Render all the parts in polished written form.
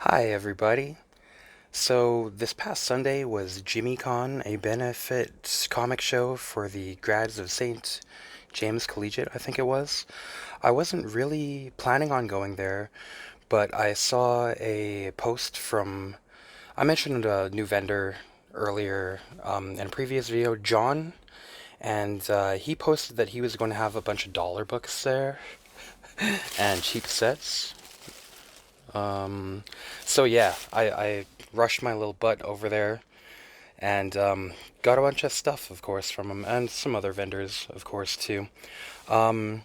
Hi, everybody. So, this past Sunday was Jimmie-Con, a benefit comic show for the grads of St. James Collegiate, I think it was. I wasn't really planning on going there, but I saw a post from, I mentioned a new vendor earlier in a previous video, John, and he posted that he was going to have a bunch of dollar books there and cheap sets. Um, so yeah, I rushed my little butt over there and got a bunch of stuff, of course, from him and some other vendors, of course, too. Um,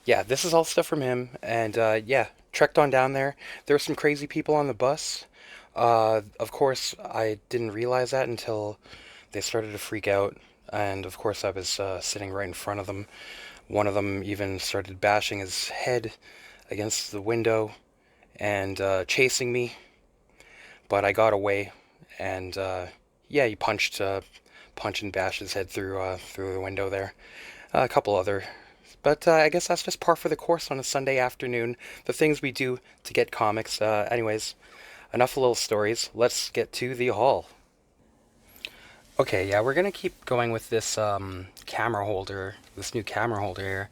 yeah, this is all stuff from him, and yeah, trekked on down there. There were some crazy people on the bus. Of course, I didn't realize that until they started to freak out, and of course, I was sitting right in front of them. One of them even started bashing his head against the window and chasing me, but I got away, and yeah, he punch and bash his head through the window there. A couple other, but I guess that's just par for the course on a Sunday afternoon. The things we do to get comics. Anyways, enough little stories. Let's get to the haul. Okay, yeah, we're gonna keep going with this camera holder, this new camera holder here.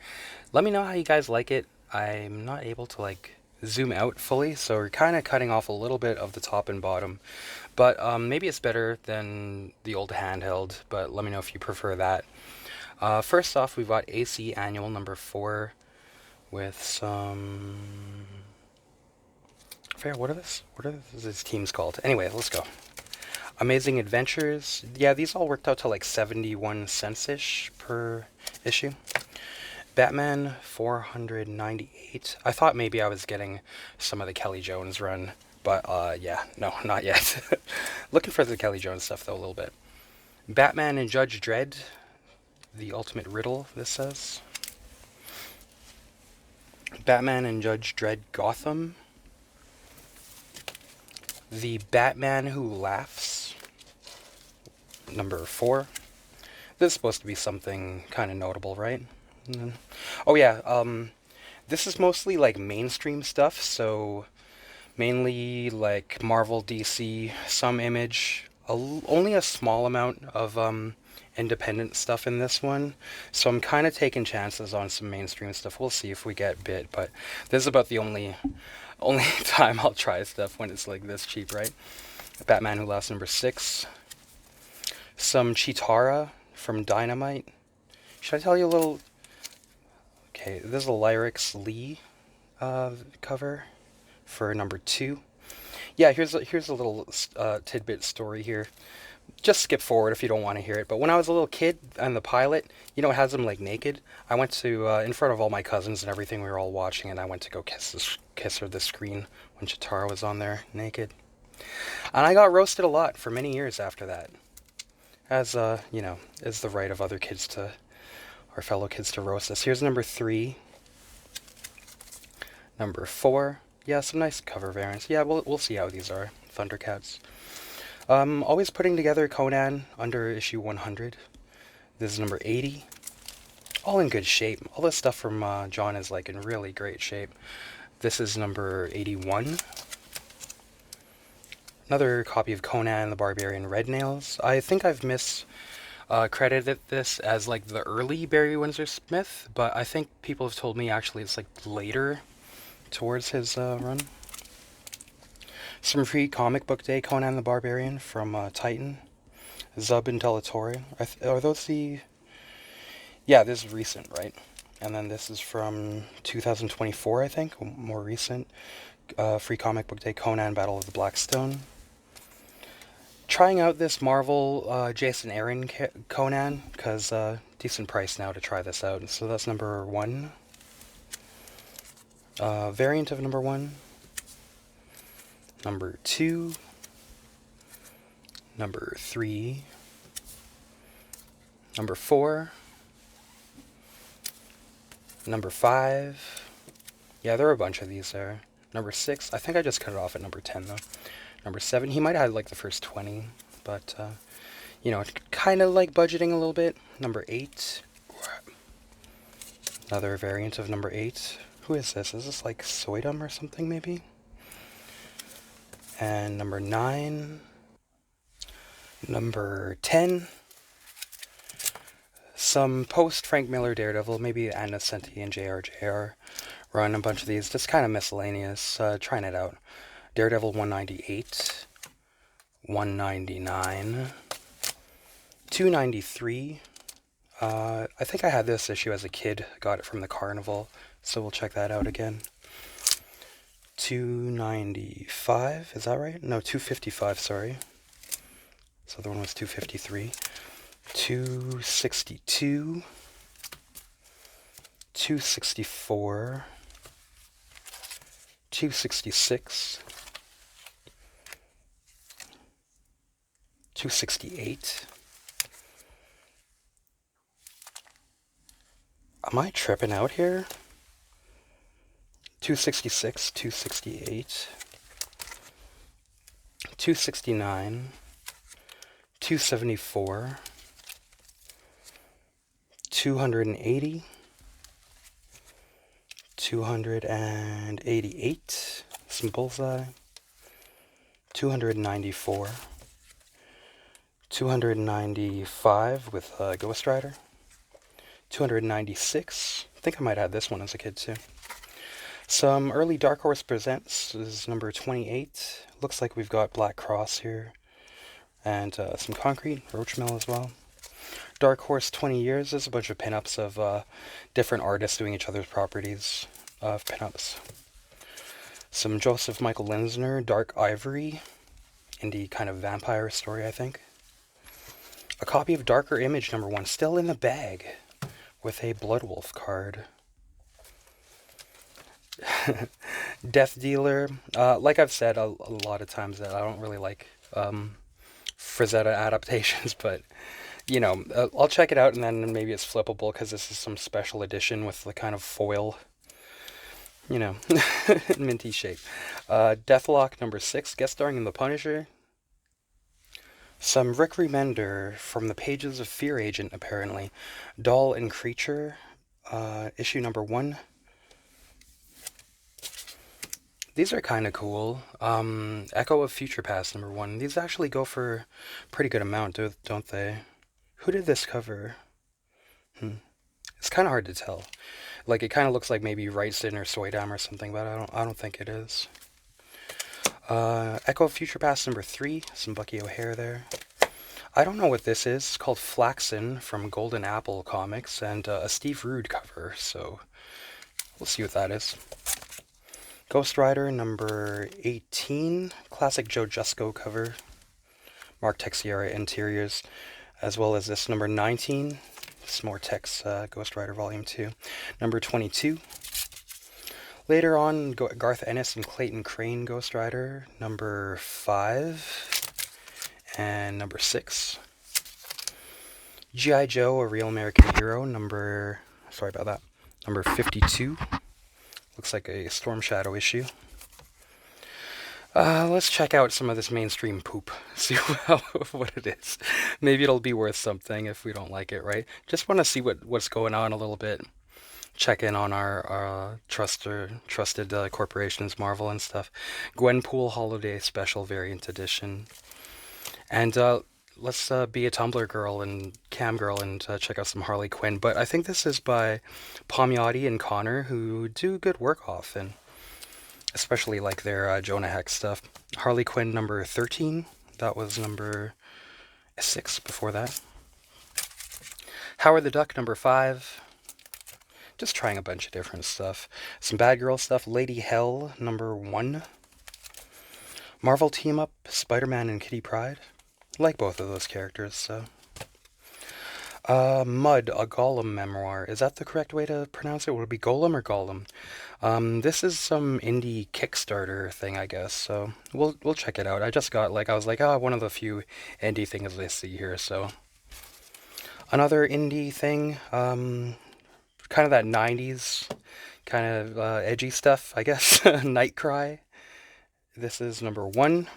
Let me know how you guys like it. I'm not able to like zoom out fully, so we're kind of cutting off a little bit of the top and bottom. But maybe it's better than the old handheld, but let me know if you prefer that. First off, we've got AC Annual number 4 with some... I forget, what are this teams called? Anyway, let's go. Amazing Adventures. Yeah, these all worked out to like 71 cents-ish per issue. Batman 498. I thought maybe I was getting some of the Kelly Jones run, but yeah, no, not yet. Looking for the Kelly Jones stuff though a little bit. Batman and Judge Dredd, the ultimate riddle, this says. Batman and Judge Dredd Gotham. The Batman Who Laughs, number 4. This is supposed to be something kind of notable, right? Oh yeah, this is mostly like mainstream stuff, so mainly like Marvel, DC, some Image, only a small amount of independent stuff in this one. So I'm kind of taking chances on some mainstream stuff. We'll see if we get bit, but this is about the only time I'll try stuff when it's like this cheap, right? Batman Who Laughs number 6. Some Chitara from Dynamite. Should I tell you a little? Okay, this is a Lyrics Lee cover for number 2. Yeah, here's a little tidbit story here. Just skip forward if you don't want to hear it. But when I was a little kid and the pilot, it has him like naked. I went to in front of all my cousins and everything. We were all watching, and I went to go kiss her the screen when Chitara was on there naked. And I got roasted a lot for many years after that, as is the right of other kids to our fellow kids to roast us. Here's number 3, number 4. Yeah, some nice cover variants. Yeah, we'll see how these are. Thundercats. Always putting together Conan under issue 100. This is number 80. All in good shape. All this stuff from John is like in really great shape. This is number 81. Another copy of Conan the Barbarian Red Nails. I think I've credited this as like the early Barry Windsor Smith, but I think people have told me actually it's like later towards his run. Some free comic book day Conan the Barbarian from Titan. Zub and Delatorre. Are those the... Yeah, this is recent, right? And then this is from 2024, I think, more recent. Free comic book day Conan Battle of the Blackstone. Trying out this Marvel Jason Aaron Conan, because decent price now to try this out. So that's number 1. Variant of number 1. Number 2. Number 3. Number 4. Number 5. Yeah, there are a bunch of these there. Number 6. I think I just cut it off at number 10, though. Number 7. He might have had like the first 20, but, kind of like budgeting a little bit. Number 8. Another variant of number 8. Who is this? Is this like Soydum or something, maybe? And number 9. Number 10. Some post Frank Miller Daredevil, maybe Anna Senti and JR run a bunch of these, just kind of miscellaneous, trying it out. Daredevil 198, 199, 293. I think I had this issue as a kid, got it from the carnival, so we'll check that out again. 295, is that right? No, 255, sorry. So the other one was 253. 262, 264, 266, 268. Am I tripping out here? 266, 268, 269, 274, 280, 288, some bullseye, 294, 295 with Ghost Rider, 296, I think I might have this one as a kid too. Some early Dark Horse Presents is number 28, looks like we've got Black Cross here, and some Concrete, Roachmill as well. Dark Horse 20 Years is a bunch of pinups of different artists doing each other's properties of pinups. Some Joseph Michael Linsner, Dark Ivory, indie kind of vampire story, I think. A copy of Darker Image number 1, still in the bag, with a Bloodwolf card. Death Dealer, like I've said a lot of times that I don't really like Frazetta adaptations, but you know, I'll check it out and then maybe it's flippable because this is some special edition with the kind of foil, you know, minty shape. Deathlock number 6, guest starring in The Punisher. Some Rick Remender from the pages of Fear Agent, apparently. Doll and Creature, issue number 1. These are kind of cool. Echo of Future Past number 1. These actually go for a pretty good amount, don't they? Who did this cover? It's kind of hard to tell. Like, it kind of looks like maybe Wrightson or Soydam or something, but I don't think it is. Echo of Future Past number 3. Some Bucky O'Hare there. I don't know what this is. It's called Flaxen from Golden Apple Comics and a Steve Rude cover, so we'll see what that is. Ghost Rider number 18. Classic Joe Jusko cover. Mark Texiera interiors. As well as this number 19, some more Tex Ghost Rider Volume 2. Number 22. Later on, Garth Ennis and Clayton Crane Ghost Rider, number 5. And number 6. G.I. Joe, A Real American Hero, number 52. Looks like a Storm Shadow issue. Let's check out some of this mainstream poop. See what it is. Maybe it'll be worth something if we don't like it, right? Just want to see what's going on a little bit. Check in on our trusted corporations, Marvel and stuff. Gwenpool Holiday Special Variant Edition. And let's be a Tumblr girl and cam girl and check out some Harley Quinn. But I think this is by Pomyati and Connor, who do good work often. Especially like their Jonah Hex stuff. Harley Quinn number 13. That was number 6 before that. Howard the Duck number 5. Just trying a bunch of different stuff. Some Bad Girl stuff. Lady Hell number 1. Marvel Team Up, Spider-Man and Kitty Pryde. Like both of those characters, so. Mud, a Gollum memoir. Is that the correct way to pronounce it? Would it be Golem or Gollum? This is some indie Kickstarter thing, I guess, so we'll check it out. I just got, I was like, one of the few indie things I see here, so. Another indie thing, kind of that 90s, kind of edgy stuff, I guess. Nightcry. This is number 1.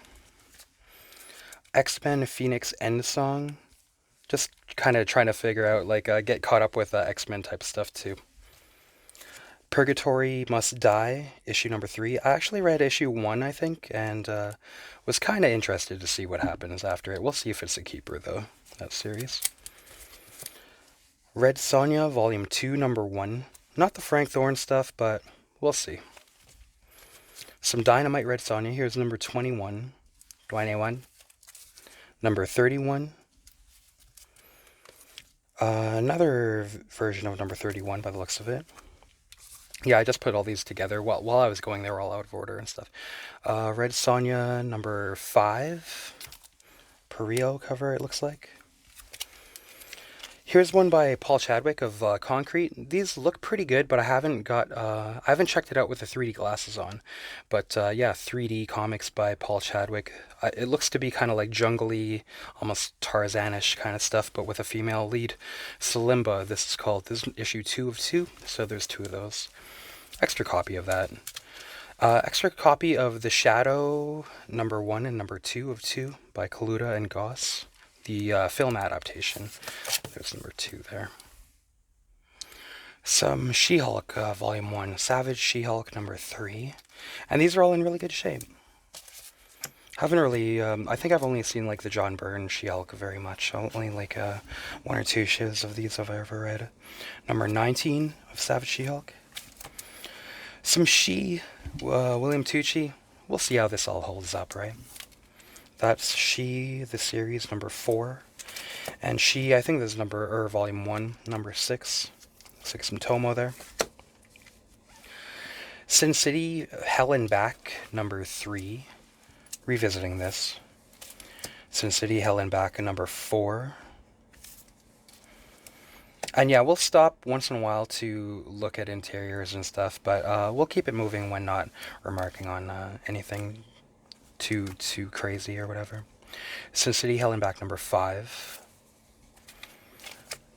X-Men Phoenix End Song. Just kind of trying to figure out, get caught up with X-Men type stuff, too. Purgatory Must Die, issue number 3. I actually read issue 1, I think, and was kind of interested to see what happens after it. We'll see if it's a keeper, though, that series. Red Sonja, volume 2, number 1. Not the Frank Thorne stuff, but we'll see. Some Dynamite Red Sonja. Here's number 21. 21. Number 31. Another version of number 31 by the looks of it. Yeah, I just put all these together. While I was going, they were all out of order and stuff. Red Sonja, number 5. Perio cover, it looks like. Here's one by Paul Chadwick of Concrete. These look pretty good, but I haven't checked it out with the 3D glasses on. But yeah, 3D comics by Paul Chadwick. It looks to be kind of like jungly, almost Tarzanish kind of stuff, but with a female lead. Salimba, this is called. This is issue 2 of 2, so there's 2 of those. Extra copy of that. Extra copy of The Shadow, number 1 and number 2 of 2 by Kaluta and Goss. The film adaptation. There's number 2 there. Some She-Hulk, volume 1. Savage She-Hulk, number 3. And these are all in really good shape. Haven't really, I think I've only seen like the John Byrne She-Hulk very much. Only like 1 or 2 issues of these have I ever read. Number 19 of Savage She-Hulk. Some William Tucci. We'll see how this all holds up, right? That's She, the series, number 4. And She, I think this is volume 1, number 6. Looks like some Tomo there. Sin City, Hell and Back, number 3. Revisiting this. Sin City, Hell and Back, number 4. And yeah, we'll stop once in a while to look at interiors and stuff, but we'll keep it moving when not remarking on anything too crazy or whatever. Sin City, Hell and Back, number 5.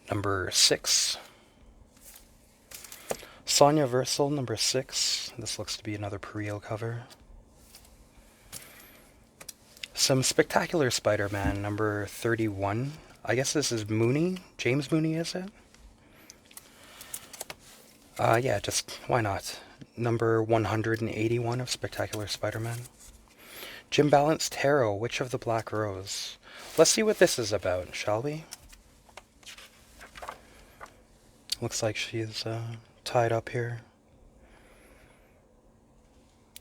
Number 6. Sonja Versal, number 6. This looks to be another Perio cover. Some Spectacular Spider-Man, number 31. I guess this is Mooney. James Mooney, is it? Yeah, just why not? Number 181 of Spectacular Spider-Man. Jim Balance Tarot, Witch of the Black Rose. Let's see what this is about, shall we? Looks like she's tied up here.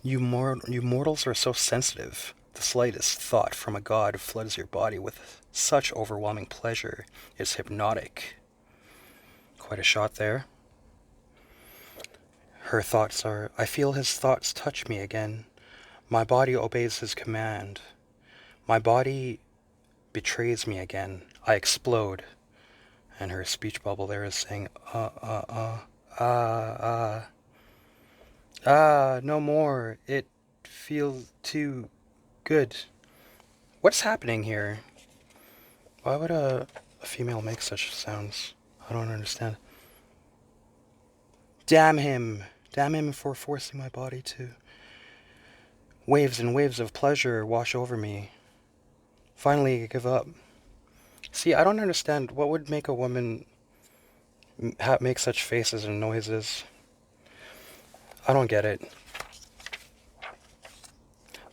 You mortals are so sensitive. The slightest thought from a god floods your body with such overwhelming pleasure. It's hypnotic. Quite a shot there. Her thoughts are, I feel his thoughts touch me again. My body obeys his command. My body betrays me again. I explode. And her speech bubble there is saying, no more. It feels too good. What's happening here? Why would a female make such sounds? I don't understand. Damn him. Damn him for forcing my body to. Waves and waves of pleasure wash over me. Finally, I give up. See, I don't understand what would make a woman make such faces and noises. I don't get it.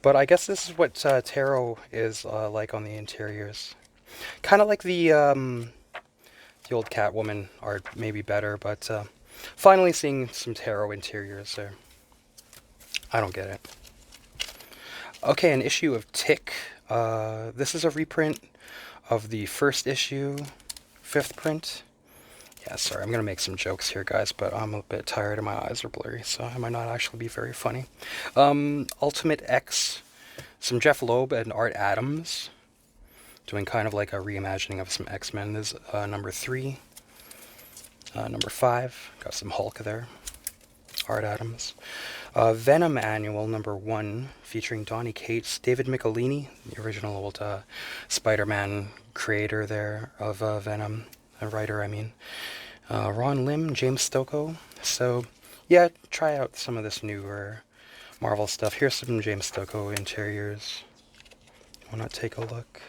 But I guess this is what tarot is like on the interiors. Kind of like the old Catwoman art, maybe better, but finally seeing some tarot interiors there. I don't get it. Okay, an issue of Tick. This is a reprint of the first issue, 5th print. Yeah, sorry, I'm going to make some jokes here, guys, but I'm a bit tired and my eyes are blurry, so I might not actually be very funny. Ultimate X, some Jeff Loeb and Art Adams, doing kind of like a reimagining of some X-Men. This is number 3. Number 5, got some Hulk there. Art Adams. Venom Annual, number 1, featuring Donny Cates, David Michelini, the original old Spider-Man creator there of Venom, a writer, I mean. Ron Lim, James Stocco. So, yeah, try out some of this newer Marvel stuff. Here's some James Stocco interiors. Why not take a look?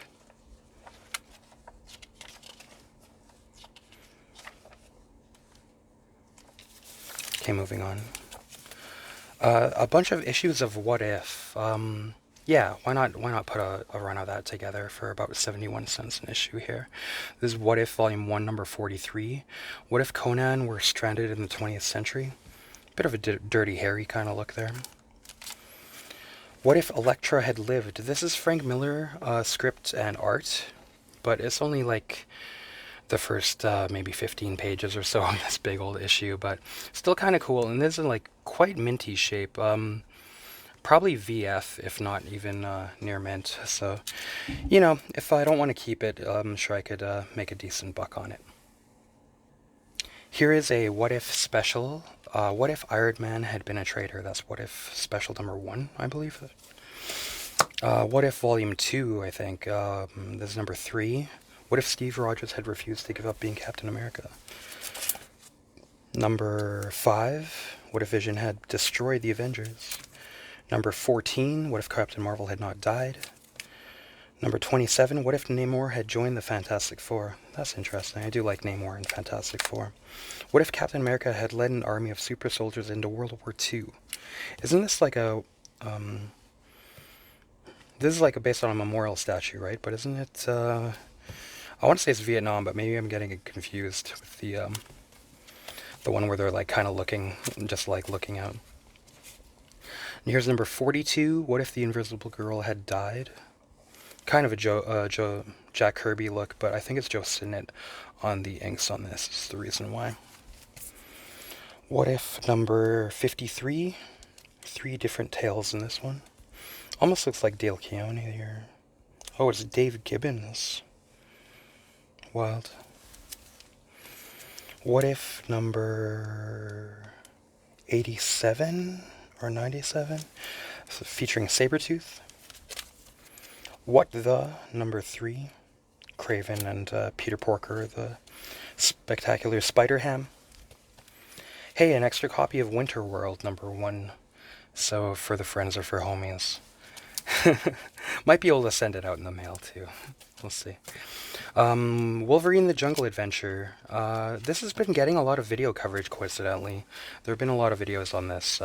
Okay, moving on. A bunch of issues of What If. Yeah, why not put a run of that together for about 71 cents an issue here. This is What If Volume 1, number 43. What if Conan were stranded in the 20th century? Bit of a Dirty Harry kind of look there. What if Elektra had lived? This is Frank Miller, script and art, but it's only like the first maybe 15 pages or so on this big old issue, but still kind of cool. And this is like quite minty shape. Probably VF, if not even near mint. So, if I don't want to keep it, I'm sure I could make a decent buck on it. Here is a What If special. What if Iron Man had been a traitor? That's What If special number 1, I believe. What If Volume 2, I think. This is number 3. What if Steve Rogers had refused to give up being Captain America? Number 5. What if Vision had destroyed the Avengers? Number 14. What if Captain Marvel had not died? Number 27. What if Namor had joined the Fantastic Four? That's interesting. I do like Namor in Fantastic Four. What if Captain America had led an army of super soldiers into World War II? Isn't this like a... this is like based on a memorial statue, right? But isn't it... I want to say it's Vietnam, but maybe I'm getting it confused with the one where they're like kind of looking, just like looking out. And here's number 42. What if the Invisible Girl had died? Kind of a Jack Kirby look, but I think it's Joe Sinnott on the inks on this. Is the reason why. What if number 53? 3 different tales in this one. Almost looks like Dale Keown here. Oh, it's Dave Gibbons. Wild. What if number 87 or 97? So featuring Sabretooth. What the number 3? Craven and Peter Porker, the spectacular Spider-Ham. Hey, an extra copy of Winter World number 1. So for the friends or for homies. Might be able to send it out in the mail too. We'll see. Wolverine the Jungle Adventure. This has been getting a lot of video coverage, coincidentally. There have been a lot of videos on this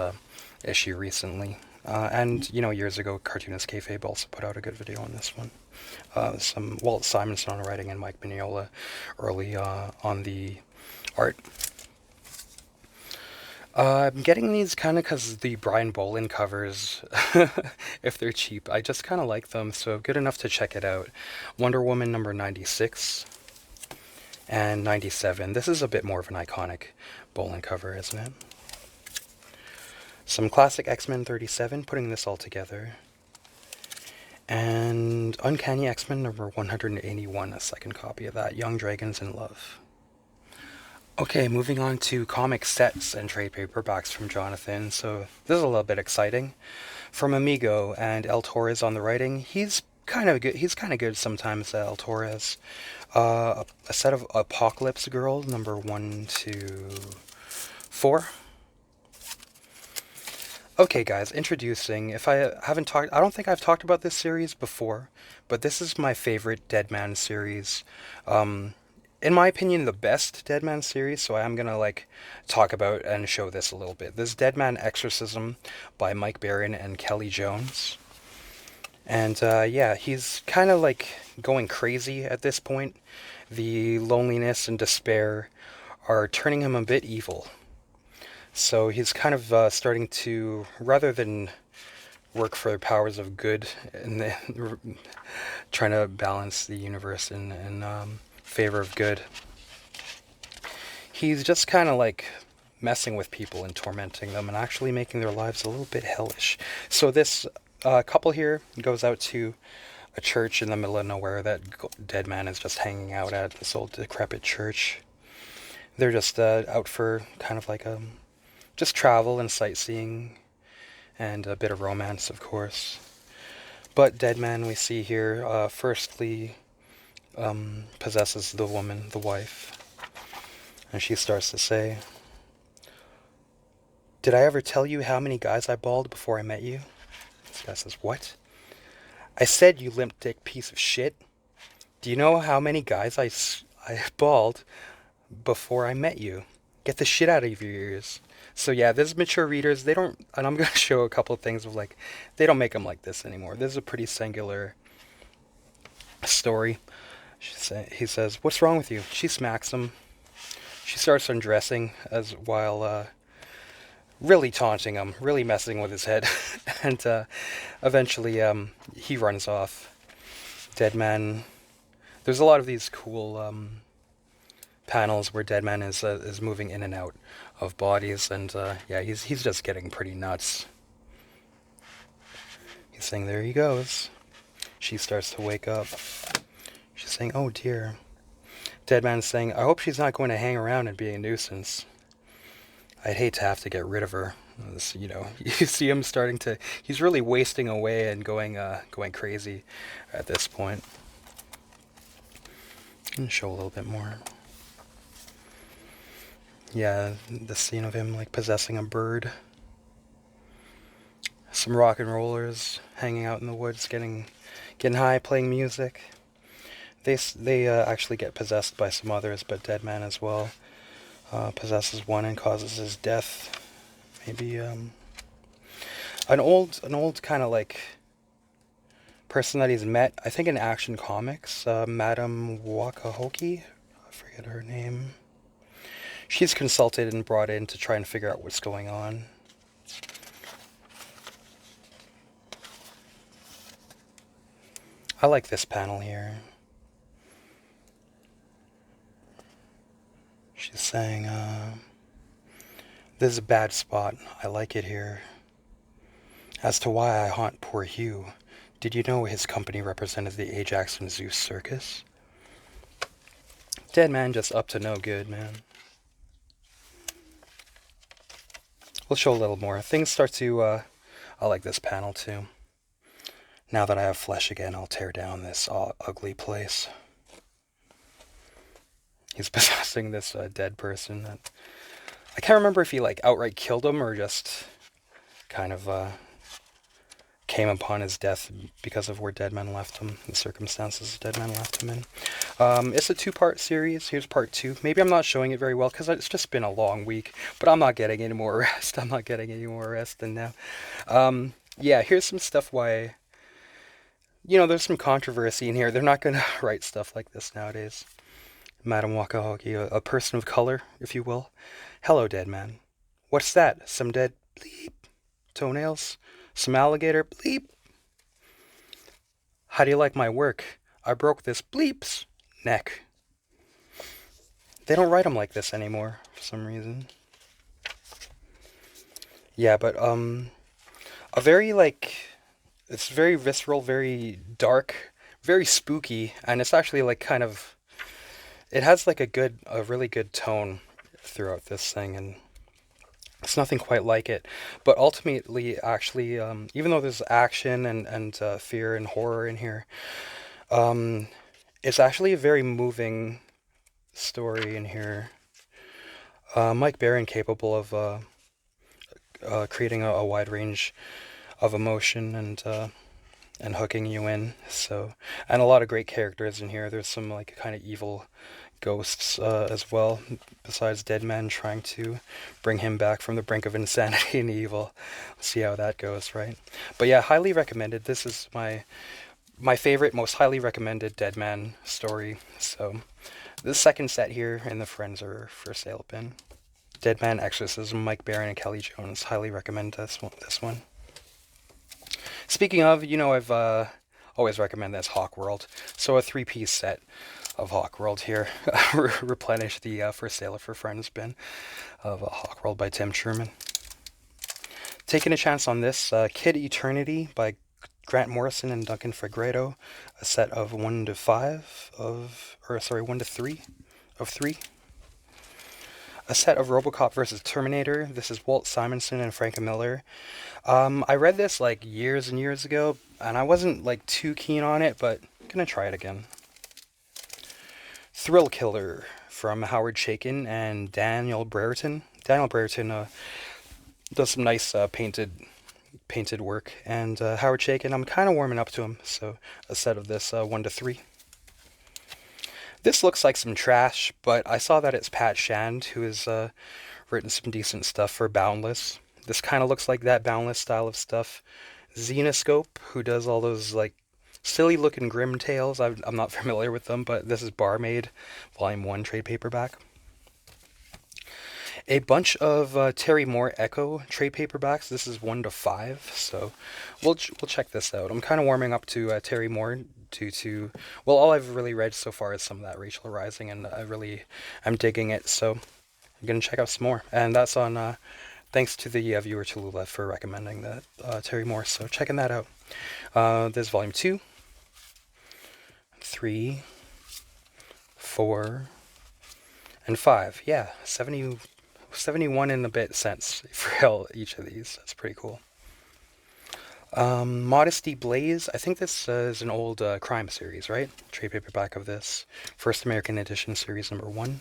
issue recently. And, years ago, Cartoonist Kayfabe also put out a good video on this one. Some Walt Simonson on writing and Mike Mignola early on the art. I'm getting these kind of because the Brian Bolin covers, if they're cheap, I just kind of like them, so good enough to check it out. Wonder Woman number 96 and 97. This is a bit more of an iconic Bolin cover, isn't it? Some classic X-Men 37, putting this all together. And Uncanny X-Men number 181, a second copy of that. Young Dragons in Love. Okay, moving on to comic sets and trade paperbacks from Jonathan. So this is a little bit exciting. From Amigo and El Torres on the writing. He's kind of good. He's kind of good sometimes, El Torres. A set of Apocalypse Girl, number 1 to 4. Okay, guys, introducing. If I haven't talked, I don't think I've talked about this series before, but this is my favorite Deadman series. In my opinion, the best Deadman series, so I'm gonna talk about and show this a little bit. This Deadman Exorcism by Mike Baron and Kelly Jones. And yeah, he's kind of going crazy at this point. The loneliness and despair are turning him a bit evil. So he's kind of starting to, rather than work for the powers of good and trying to balance the universe in favor of good, he's just kind of messing with people and tormenting them and actually making their lives a little bit hellish. So this couple here goes out to a church in the middle of nowhere that Deadman is just hanging out at, this old decrepit church. They're just out for kind of just travel and sightseeing and a bit of romance, of course. But Deadman, we see here, firstly possesses the woman, the wife, and she starts to say, "Did I ever tell you how many guys I balled before I met you?" This guy says, "What?" "I said, you limp dick piece of shit. Do you know how many guys I balled before I met you? Get the shit out of your ears." So yeah, there's mature readers. They don't, and I'm gonna show a couple of things of like, they don't make them like this anymore. This is a pretty singular story. He says, "What's wrong with you?" She smacks him. She starts undressing as while really taunting him, really messing with his head, and eventually he runs off. Dead Man. There's a lot of these cool panels where Dead Man is moving in and out of bodies, and yeah, he's just getting pretty nuts. He's saying, "There he goes." She starts to wake up. She's saying, "Oh dear." Dead Man's saying, "I hope she's not going to hang around and be a nuisance. I'd hate to have to get rid of her." You see him starting to. He's really wasting away and going crazy at this point. And show a little bit more. Yeah, the scene of him like possessing a bird. Some rock and rollers hanging out in the woods, getting high, playing music. They actually get possessed by some others, but Dead Man as well possesses one and causes his death. Maybe an old kind of like person that he's met. I think in Action Comics, Madame Wakahoki. I forget her name. She's consulted and brought in to try and figure out what's going on. I like this panel here. She's saying, "This is a bad spot. I like it here. As to why I haunt poor Hugh, did you know his company represented the Ajax and Zeus circus?" Dead Man just up to no good, man. We'll show a little more. Things start to, I like this panel too. "Now that I have flesh again, I'll tear down this ugly place." He's possessing this dead person. I can't remember if he like outright killed him or just kind of came upon his death because of where Dead Man left him, the circumstances Dead Man left him in. It's a two-part series. Here's part two. Maybe I'm not showing it very well because it's just been a long week, but I'm not getting any more rest. I'm not getting any more rest than now. Yeah, here's some stuff why, there's some controversy in here. They're not going to write stuff like this nowadays. Madam Wakahoki, a person of color, if you will. "Hello, Dead Man. What's that? Some dead bleep toenails? Some alligator bleep? How do you like my work? I broke this bleep's neck." They don't write them like this anymore for some reason. Yeah, but a very like it's very visceral, very dark, very spooky, and it's actually like kind of it has like a really good tone throughout this thing, and it's nothing quite like it. But ultimately, actually, even though there's action and fear and horror in here, um, it's actually a very moving story in here. Mike Baron capable of creating a wide range of emotion and hooking you in. So, and a lot of great characters in here. There's some like kind of evil ghosts as well, besides Dead Man trying to bring him back from the brink of insanity and evil. Let's see how that goes, right? But yeah, highly recommended. This is my favorite, most highly recommended Dead Man story. So the second set here in the Friends are for sale bin. Dead Man Exorcism, Mike Baron and Kelly Jones. Highly recommend this one. Speaking of, I've always recommend this Hawkworld. So a three-piece set of Hawkworld here. Replenish the for sale for Friends bin of Hawkworld by Tim Truman. Taking a chance on this Kid Eternity by Grant Morrison and Duncan Fegredo. A set of 1 to 3 of 3. A set of RoboCop vs. Terminator. This is Walt Simonson and Frank Miller. I read this like years and years ago, and I wasn't like too keen on it, but I'm gonna try it again. Thrill Killer from Howard Chaykin and Daniel Brereton. Daniel Brereton does some nice painted work, and Howard Chaykin, I'm kind of warming up to him, so a set of this 1 to 3. This looks like some trash, but I saw that it's Pat Shand who is written some decent stuff for Boundless. This kind of looks like that Boundless style of stuff. Xenoscope, who does all those like silly looking Grim Tales. I'm not familiar with them, but this is Barmaid, Volume 1 trade paperback. A bunch of Terry Moore Echo trade paperbacks. This is 1 to 5, so we'll check this out. I'm kind of warming up to Terry Moore due to, well, all I've really read so far is some of that Rachel Rising, and I'm digging it, so I'm gonna check out some more. And that's on thanks to the viewer Tallulah for recommending that Terry Moore, so checking that out. There's Volume 2, 3, 4, and 5. Yeah, 71 and a bit cents for each of these. That's pretty cool. Modesty Blaze. I think this is an old crime series, right? Trade paperback of this. First American Edition, series number 1.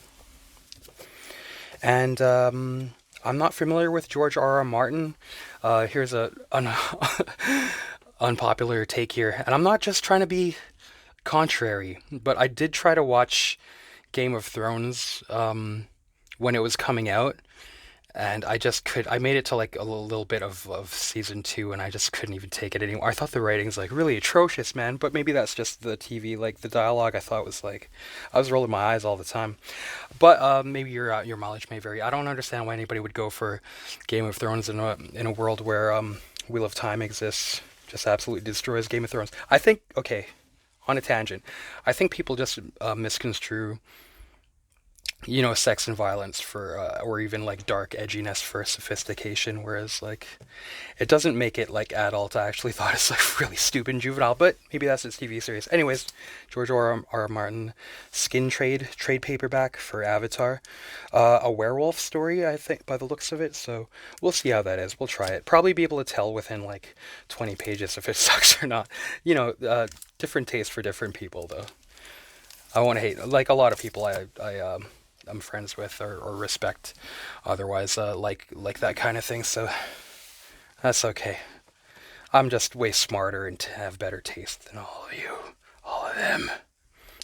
And I'm not familiar with George R. R. Martin. Here's an unpopular take here. And I'm not just trying to be contrary, but I did try to watch Game of Thrones when it was coming out, and I made it to like a little bit of season 2, and I just couldn't even take it anymore. I thought the writing's like really atrocious, man, but maybe that's just the TV, like the dialogue I thought was like, I was rolling my eyes all the time. But maybe your mileage may vary. I don't understand why anybody would go for Game of Thrones in a world where Wheel of Time exists, just absolutely destroys Game of Thrones. I think, okay, on a tangent, I think people just misconstrue, sex and violence for, or even like dark edginess for sophistication, whereas like it doesn't make it like adult. I actually thought it's like really stupid and juvenile, but maybe that's its TV series. Anyways, George R. Martin, Skin trade paperback for Avatar, a werewolf story, I think, by the looks of it. So we'll see how that is. We'll try it. Probably be able to tell within like 20 pages if it sucks or not. Different taste for different people, though. I want to hate like a lot of people I'm friends with or respect otherwise like that kind of thing, so that's okay. I'm just way smarter and to have better taste than all of you, all of them,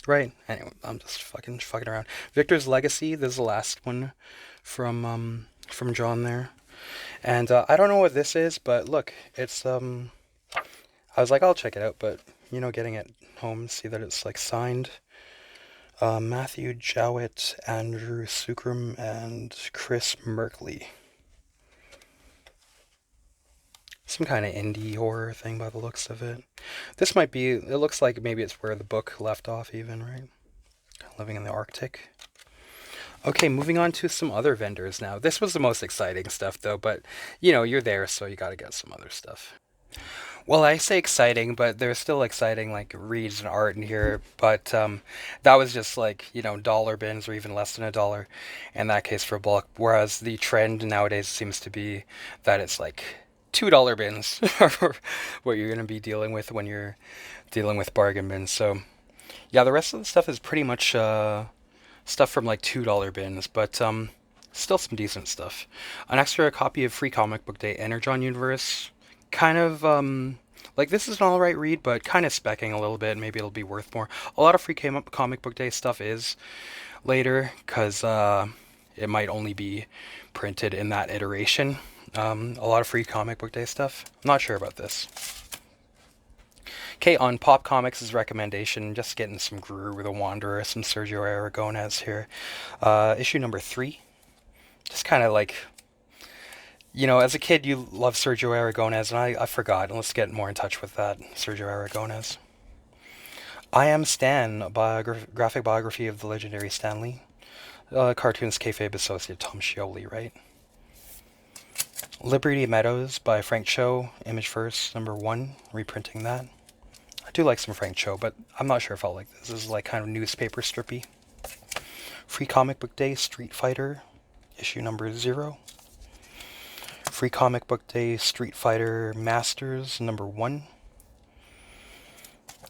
right? Anyway, I'm just fucking around. Victor's Legacy, this is the last one from John there, and I don't know what this is, but look, it's I was like, I'll check it out, but getting it home, see that it's like signed Matthew Jowett, Andrew Sukram, and Chris Merkley. Some kind of indie horror thing by the looks of it. This might be, it looks like maybe it's where the book left off even, right? Living in the Arctic. Okay, moving on to some other vendors now. This was the most exciting stuff though, but you're there, so you gotta get some other stuff. Well, I say exciting, but there's still exciting like reads and art in here. But that was just like dollar bins or even less than $1 in that case for bulk. Whereas the trend nowadays seems to be that it's like $2 bins are what you're gonna be dealing with when you're dealing with bargain bins. So yeah, the rest of the stuff is pretty much stuff from like $2 bins, but still some decent stuff. An extra copy of Free Comic Book Day Energon Universe. Kind of like this is an alright read, but kind of specking a little bit. Maybe it'll be worth more. A lot of Free Comic Book Day stuff is later because it might only be printed in that iteration. A lot of Free Comic Book Day stuff. I'm not sure about this. Okay, on Pop Comics' recommendation, just getting some Guru the Wanderer, some Sergio Aragonés here. Issue number 3. Just kind of like, as a kid, you love Sergio Aragonés, and I forgot. Let's get more in touch with that, Sergio Aragonés. I Am Stan, a graphic biography of the legendary Stan Lee. Cartoons kayfabe associate Tom Scioli, right? Liberty Meadows by Frank Cho, Image First, number 1, reprinting that. I do like some Frank Cho, but I'm not sure if I'll like this. This is like kind of newspaper strippy. Free Comic Book Day Street Fighter, issue number 0. Free Comic Book Day Street Fighter Masters number 1.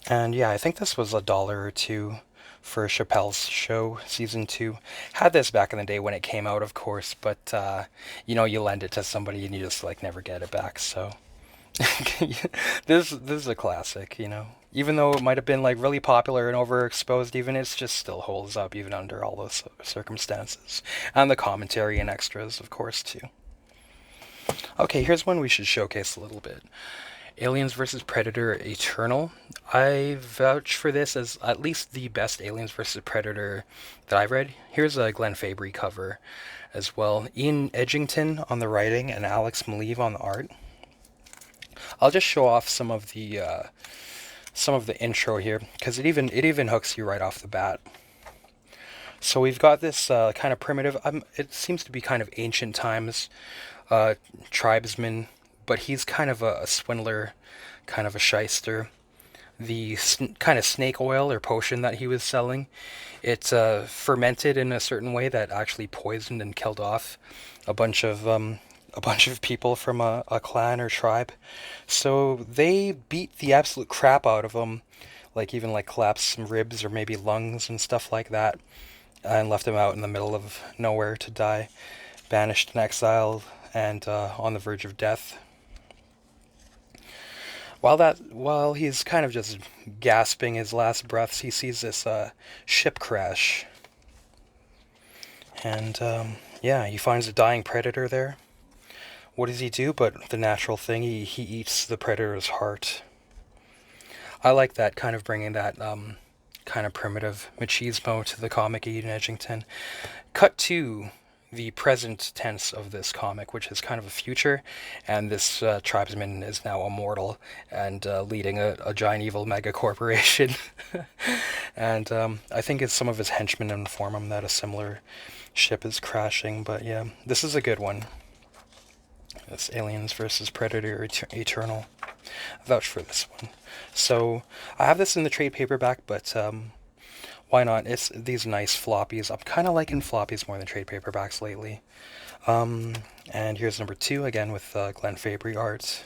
And yeah, I think this was $1 or $2 for Chappelle's Show season 2. Had this back in the day when it came out, of course, but you lend it to somebody and you just like never get it back. So This is a classic, you know. Even though it might have been like really popular and overexposed, even it just still holds up even under all those circumstances, and the commentary and extras, of course, too. Okay, here's one we should showcase a little bit. Aliens vs. Predator Eternal. I vouch for this as at least the best Aliens vs. Predator that I've read. Here's a Glenn Fabry cover as well. Ian Edgington on the writing and Alex Maleev on the art. I'll just show off some of the intro here because it even hooks you right off the bat. So we've got this kind of primitive. It seems to be kind of ancient times tribesman, but he's kind of a swindler, kind of a shyster. The kind of snake oil or potion that he was selling, it's fermented in a certain way that actually poisoned and killed off a bunch of people from a clan or tribe. So they beat the absolute crap out of him, like even like collapsed some ribs or maybe lungs and stuff like that, and left him out in the middle of nowhere to die, banished and exiled, and on the verge of death. While he's kind of just gasping his last breaths, he sees this ship crash, and yeah, he finds a dying predator there. What does he do? But the natural thing, he eats the predator's heart. I like that kind of bringing that kind of primitive machismo to the comic Ian Edgington. Cut to the present tense of this comic, which is kind of a future, and this tribesman is now immortal and leading a giant evil mega corporation. And I think it's some of his henchmen inform him that a similar ship is crashing. But yeah, this is a good one. This Aliens versus Predator Eternal. Vouch for this one. So I have this in the trade paperback, but why not? It's these nice floppies. I'm kind of liking floppies more than trade paperbacks lately. And here's number 2, again with Glenn Fabry art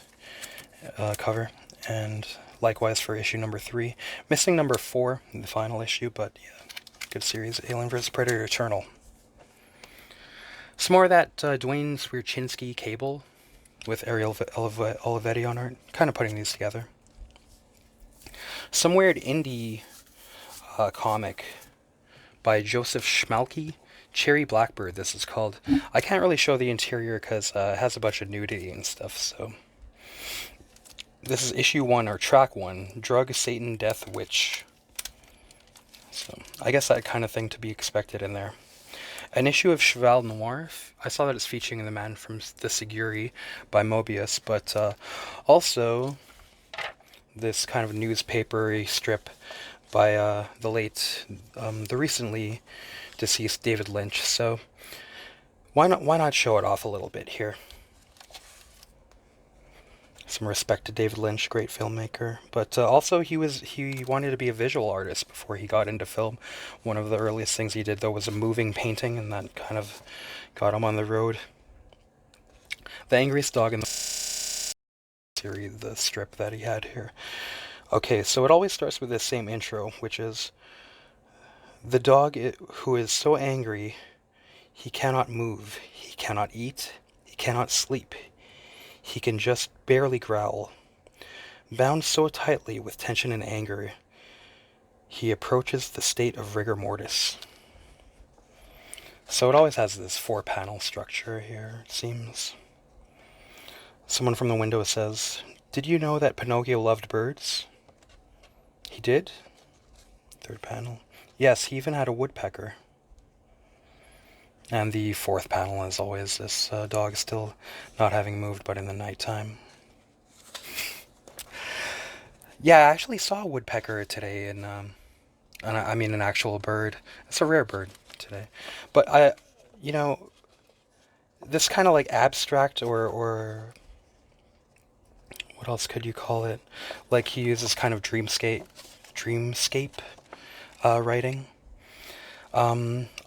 cover. And likewise for issue number 3. Missing number 4, the final issue, but yeah, good series. Alien vs. Predator Eternal. Some more of that Dwayne Swierczynski cable with Ariel Olivetti on art. Kind of putting these together. Some weird indie comic by Joseph Schmalke. Cherry Blackbird, this is called. I can't really show the interior because it has a bunch of nudity and stuff, so. This is issue 1, or track 1, Drug, Satan, Death, Witch. So, I guess that kind of thing to be expected in there. An issue of Cheval Noir. I saw that it's featuring The Man from the Siguri by Mobius, but also this kind of newspaper strip by the recently deceased David Lynch. So why not show it off a little bit here? Some respect to David Lynch, great filmmaker, but also he wanted to be a visual artist before he got into film. One of the earliest things he did though was a moving painting, and that kind of got him on the road. The Angriest Dog in the series, the strip that he had here. Okay, so it always starts with this same intro, which is the dog who is so angry he cannot move, he cannot eat, he cannot sleep. He can just barely growl. Bound so tightly with tension and anger, he approaches the state of rigor mortis. So it always has this 4-panel structure here, it seems. Someone from the window says, "Did you know that Pinocchio loved birds?" He did? 3rd panel. Yes, he even had a woodpecker. And the 4th panel, as always, this dog still not having moved, but in the nighttime. Yeah, I actually saw a woodpecker today, and I mean an actual bird. It's a rare bird today. But this kind of like abstract or what else could you call it? Like he uses kind of dreamscape writing.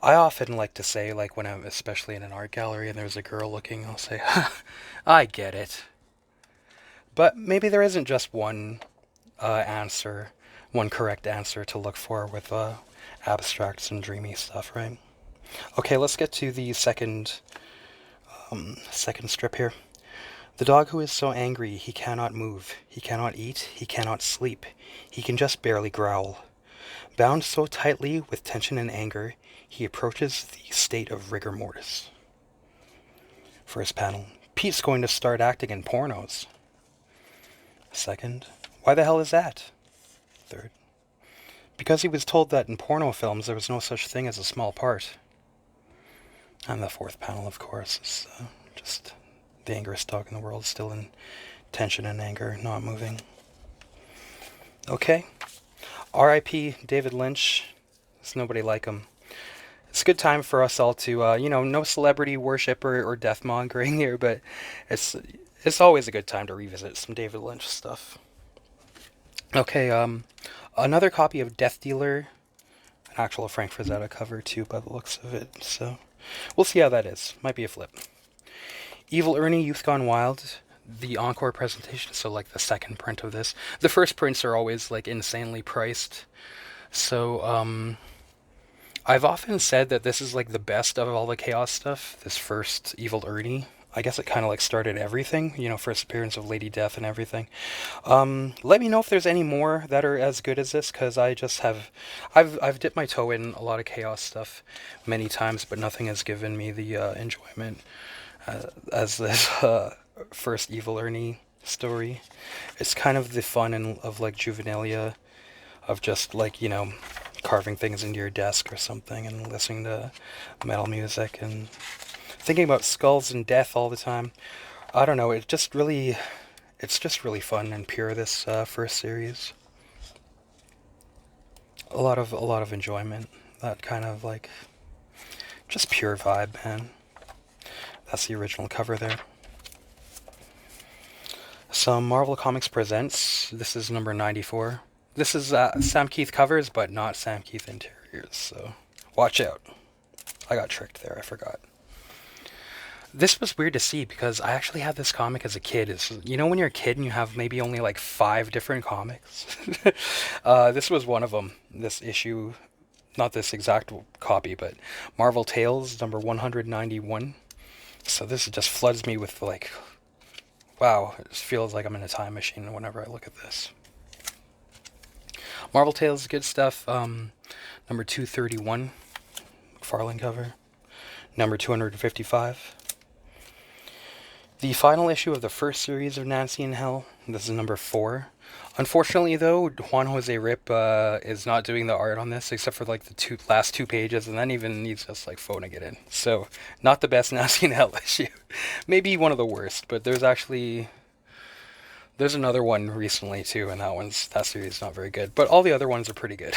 I often like to say, like when I'm especially in an art gallery and there's a girl looking, I'll say, I get it. But maybe there isn't just one one correct answer to look for with abstracts and dreamy stuff, right? Okay, let's get to the second strip here. The dog who is so angry he cannot move, he cannot eat, he cannot sleep, he can just barely growl. Bound so tightly with tension and anger, he approaches the state of rigor mortis. First panel. Pete's going to start acting in pornos. Second. Why the hell is that? Third. Because he was told that in porno films there was no such thing as a small part. And the fourth panel, of course, is just the angriest dog in the world, still in tension and anger, not moving. Okay. R.I.P. David Lynch. There's nobody like him. It's a good time for us all to, no celebrity worship or death mongering here, but it's always a good time to revisit some David Lynch stuff. Okay, another copy of Death Dealer, an actual Frank Frazetta cover too, by the looks of it. So we'll see how that is. Might be a flip. Evil Ernie, Youth Gone Wild, the encore presentation. So like the second print of this. The first prints are always like insanely priced. So I've often said that this is like the best of all the Chaos stuff. This first Evil Ernie. I guess it kind of like started everything, first appearance of Lady Death and everything. Let me know if there's any more that are as good as this, because I've dipped my toe in a lot of Chaos stuff many times, but nothing has given me the enjoyment as this first Evil Ernie story. It's kind of the fun of like juvenilia, of just like, carving things into your desk or something and listening to metal music and thinking about skulls and death all the time. I don't know, it's just really fun and pure, this first series. A lot of enjoyment. That kind of like just pure vibe, man. That's the original cover there. Some Marvel Comics Presents. This is number 94. This is Sam Keith covers, but not Sam Keith interiors, so watch out. I got tricked there, I forgot. This was weird to see because I actually had this comic as a kid. When you're a kid and you have maybe only like 5 different comics? This was one of them. This issue, not this exact copy, but Marvel Tales number 191. So this just floods me with like, wow, it just feels like I'm in a time machine whenever I look at this. Marvel Tales, good stuff. Number 231, McFarlane cover. Number 255. The final issue of the first series of Nancy in Hell. This is number 4. Unfortunately, though, Juan Jose Rip is not doing the art on this, except for like the last 2 pages, and then even he's just like phoning it in. So, not the best Nancy in Hell issue. Maybe one of the worst, but there's another one recently too, and that series is not very good. But all the other ones are pretty good.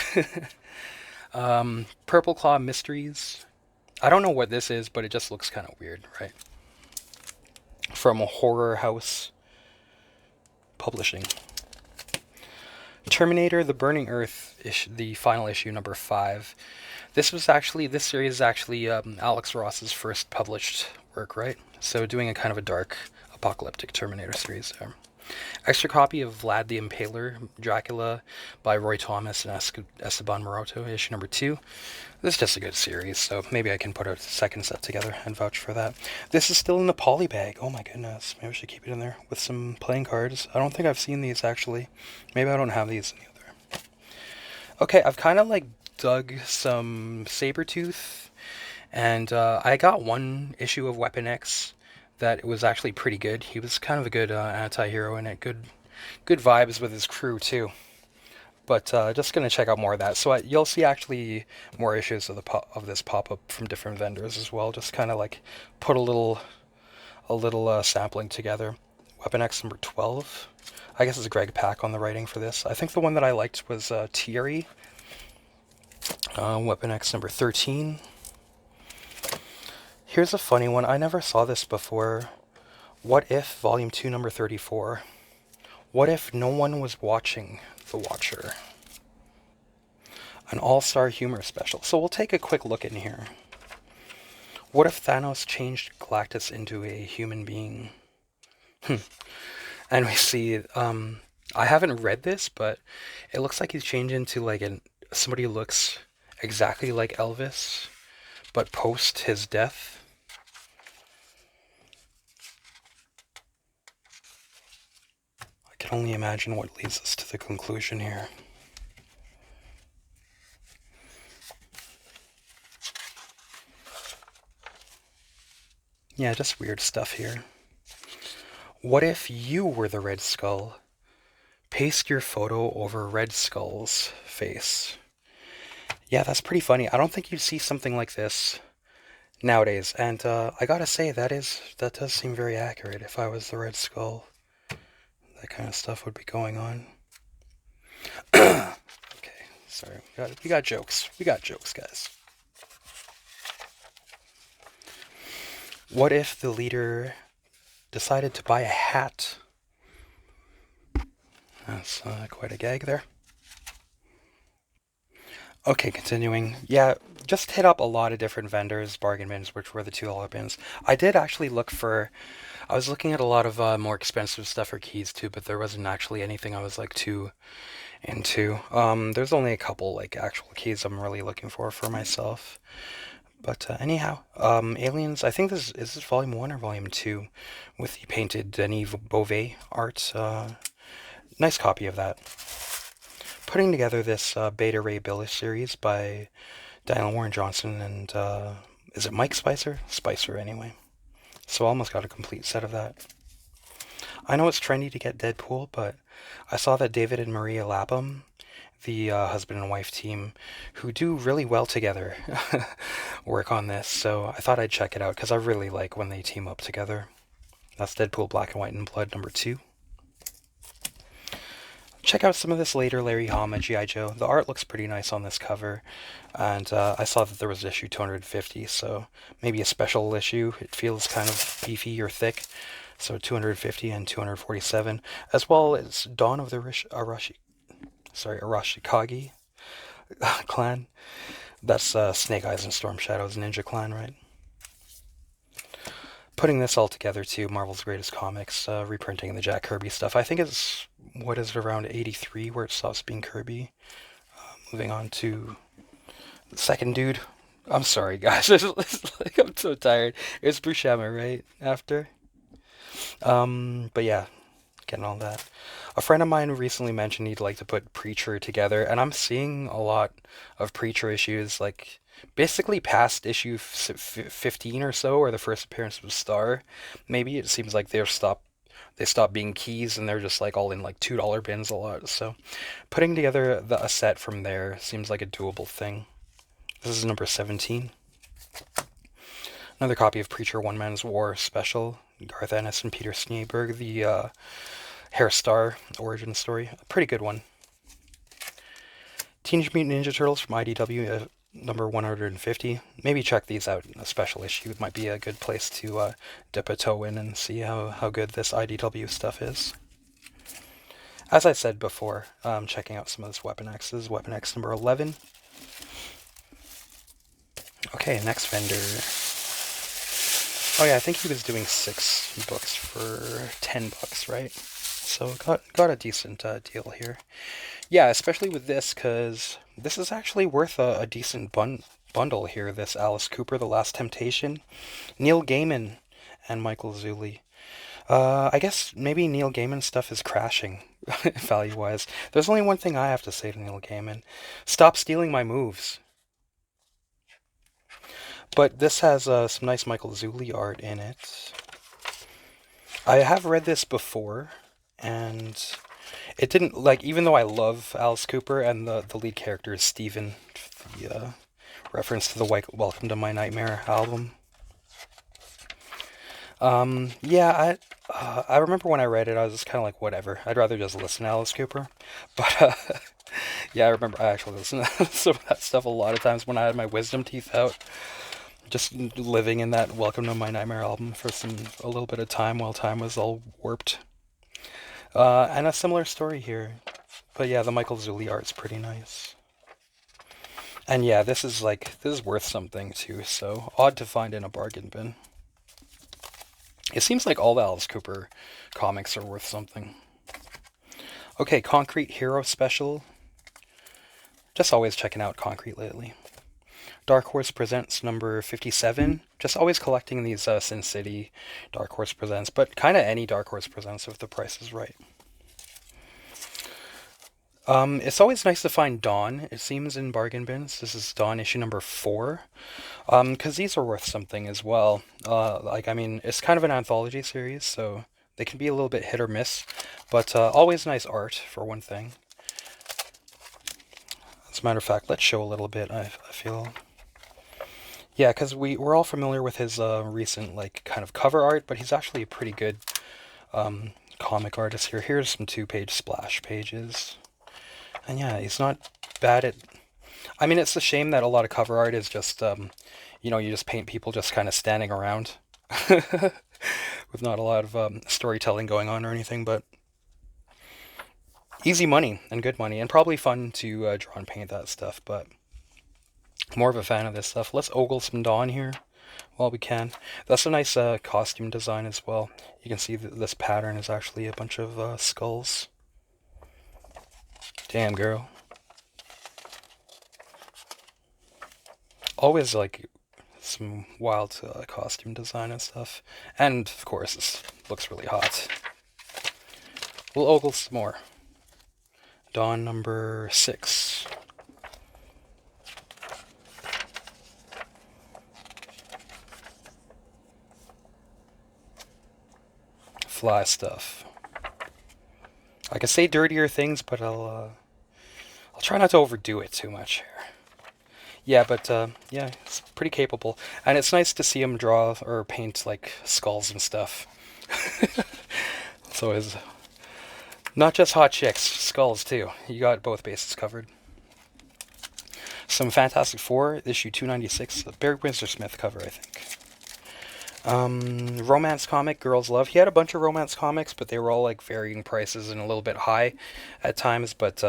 Purple Claw Mysteries. I don't know what this is, but it just looks kind of weird, right? From a Horror House Publishing. Terminator: The Burning Earth, the final issue, number 5. This series is actually Alex Ross's first published work, right? So doing a kind of a dark, apocalyptic Terminator series there. Extra copy of Vlad the Impaler, Dracula, by Roy Thomas and Esteban Maroto, issue number 2. This is just a good series, so maybe I can put a second set together and vouch for that. This is still in the poly bag. Oh my goodness, maybe I should keep it in there with some playing cards. I don't think I've seen these, actually. Maybe I don't have these in the other. Okay, I've kind of like dug some Sabretooth, and I got one issue of Weapon X that was actually pretty good. He was kind of a good anti-hero in it. Good vibes with his crew too. But just gonna check out more of that. So you'll see actually more issues of this pop-up from different vendors as well. Just kind of like put a little sampling together. Weapon X number 12. I guess it's Greg Pak on the writing for this. I think the one that I liked was Thierry. Weapon X number 13. Here's a funny one. I never saw this before. What If, Volume 2, number 34. What if no one was watching The Watcher? An all-star humor special. So we'll take a quick look in here. What if Thanos changed Galactus into a human being? And we see, I haven't read this, but it looks like he's changed into like somebody who looks exactly like Elvis, but post his death. Can only imagine what leads us to the conclusion here. Yeah, just weird stuff here. What if you were the Red Skull? Paste your photo over Red Skull's face. Yeah, that's pretty funny. I don't think you'd see something like this nowadays, and I gotta say that does seem very accurate. If I was the Red Skull, that kind of stuff would be going on. Okay, sorry. We got jokes. We got jokes, guys. What if the leader decided to buy a hat? That's quite a gag there. Okay, continuing. Yeah, just hit up a lot of different vendors, bargain bins, which were the $2 bins. I did actually I was looking at a lot of more expensive stuff for keys too, but there wasn't actually anything I was like too into. There's only a couple like actual keys I'm really looking for myself. But anyhow, Aliens, I think this is volume 1 or volume 2 with the painted Denis Beauvais art. Nice copy of that. Putting together this Beta Ray Bill series by Daniel Warren Johnson and is it Mike Spicer? Spicer, anyway. So almost got a complete set of that. I know it's trendy to get Deadpool, but I saw that David and Maria Lapham, the husband and wife team, who do really well together, work on this. So I thought I'd check it out because I really like when they team up together. That's Deadpool Black and White and Blood #2. Check out some of this later Larry Hama G.I. Joe. The art looks pretty nice on this cover, and I saw that there was issue 250, so maybe a special issue. It feels kind of beefy or thick, so 250 and 247, as well as Dawn of the Arashikage clan. That's Snake Eyes and Storm Shadow's ninja clan, right? Putting this all together too, Marvel's Greatest Comics, reprinting the Jack Kirby stuff. I think it's, what is it, around 83 where it stops being Kirby. Moving on to the second dude. I'm sorry, guys. I'm so tired. It's Buscema, right? After. But yeah, getting all that. A friend of mine recently mentioned he'd like to put Preacher together, and I'm seeing a lot of Preacher issues, like basically past issue 15 or so, or the first appearance of Star. Maybe it seems like they stopped being keys and they're just like all in like $2 bins a lot. So putting together a set from there seems like a doable thing. This is number 17. Another copy of Preacher One Man's War Special, Garth Ennis and Peter Schneeberg, the Hair Star origin story. A pretty good one. Teenage Mutant Ninja Turtles from IDW, number 150. Maybe check these out in a special issue. It might be a good place to dip a toe in and see how good this IDW stuff is. As I said before, checking out some of this Weapon X's. Weapon X number 11. Okay, next vendor. Oh yeah, I think he was doing 6 books for $10, right? So got a decent deal here. Yeah, especially with this, because this is actually worth a decent bundle here. This Alice Cooper, The Last Temptation, Neil Gaiman, and Michael Zulli. I guess maybe Neil Gaiman stuff is crashing, value-wise. There's only one thing I have to say to Neil Gaiman. Stop stealing my moves. But this has some nice Michael Zulli art in it. I have read this before, and it didn't, like, even though I love Alice Cooper and the lead character is Steven, the reference to the Welcome to My Nightmare album. Yeah, I remember when I read it, I was just kind of like, whatever. I'd rather just listen to Alice Cooper. But, yeah, I remember I actually listened to some of that stuff a lot of times when I had my wisdom teeth out. Just living in that Welcome to My Nightmare album for a little bit of time while time was all warped. And a similar story here. But yeah, the Michael Zulli art's pretty nice. And yeah, this is worth something too, so odd to find in a bargain bin. It seems like all the Alice Cooper comics are worth something. Okay, Concrete Hero Special. Just always checking out Concrete lately. Dark Horse Presents number 57. Just always collecting these Sin City Dark Horse Presents, but kind of any Dark Horse Presents if the price is right. It's always nice to find Dawn, it seems, in bargain bins. This is Dawn issue number 4. Because these are worth something as well. I mean, it's kind of an anthology series, so they can be a little bit hit or miss, but always nice art, for one thing. As a matter of fact, let's show a little bit, I feel. Yeah, because we're all familiar with his recent, like, kind of cover art, but he's actually a pretty good comic artist here. Here's some 2-page splash pages. And yeah, he's not bad at... I mean, it's a shame that a lot of cover art is just, you just paint people just kind of standing around with not a lot of storytelling going on or anything, but easy money and good money, and probably fun to draw and paint that stuff, but more of a fan of this stuff. Let's ogle some Dawn here while we can. That's a nice costume design as well. You can see that this pattern is actually a bunch of skulls. Damn, girl. Always like some wild costume design and stuff. And of course, this looks really hot. We'll ogle some more. Dawn number 6. Fly stuff. I can say dirtier things, but I'll try not to overdo it too much here. Yeah, but yeah, it's pretty capable, and it's nice to see him draw or paint like skulls and stuff. So it's not just hot chicks, skulls too. You got both bases covered. Some Fantastic Four, issue 296, Barry Windsor Smith cover, I think. Romance comic, Girls Love. He had a bunch of romance comics, but they were all like varying prices and a little bit high at times. But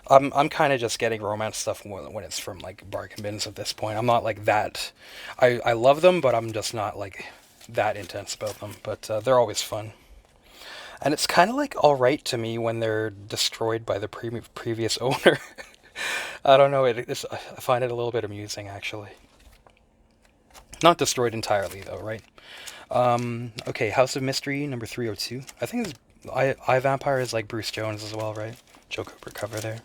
I'm kind of just getting romance stuff when it's from like bargain bins at this point. I'm not like that. I love them, but I'm just not like that intense about them. But they're always fun. And it's kind of like alright to me when they're destroyed by the previous owner. I don't know, I find it a little bit amusing, actually. Not destroyed entirely, though, right? Okay, House of Mystery, number 302. I think it's, I Vampire is like Bruce Jones as well, right? Joe Kubert cover there.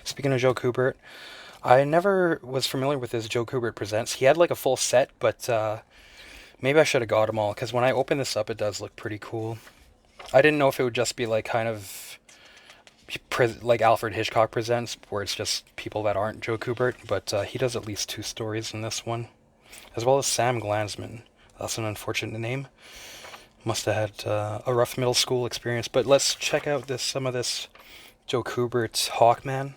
Speaking of Joe Kubert, I never was familiar with his Joe Kubert Presents. He had like a full set, but maybe I should have got them all, because when I open this up, it does look pretty cool. I didn't know if it would just be like kind of like Alfred Hitchcock Presents, where it's just people that aren't Joe Kubert, but he does at least 2 stories in this one, as well as Sam Glanzman. That's an unfortunate name. Must have had a rough middle school experience. But let's check out some of this Joe Kubert Hawkman.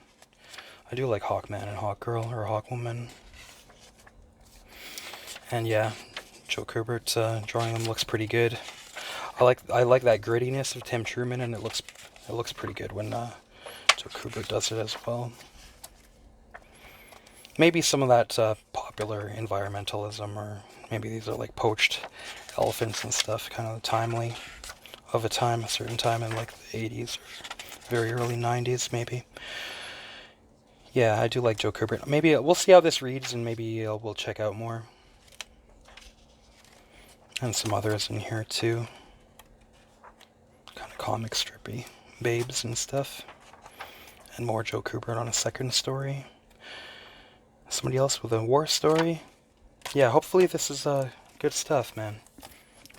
I do like Hawkman and Hawkgirl, or Hawkwoman. And yeah, Joe Kubert drawing them looks pretty good. I like that grittiness of Tim Truman, and it looks pretty good when Joe Kubert does it as well. Maybe some of that popular environmentalism, or maybe these are like poached elephants and stuff, kind of timely of a certain time in like the 80s or very early 90s, maybe. Yeah, I do like Joe Kubert. Maybe we'll see how this reads, and maybe we'll check out more. And some others in here too. Kind of comic strippy babes and stuff. And more Joe Kubert on a second story. Somebody else with a war story. Yeah, hopefully this is good stuff, man.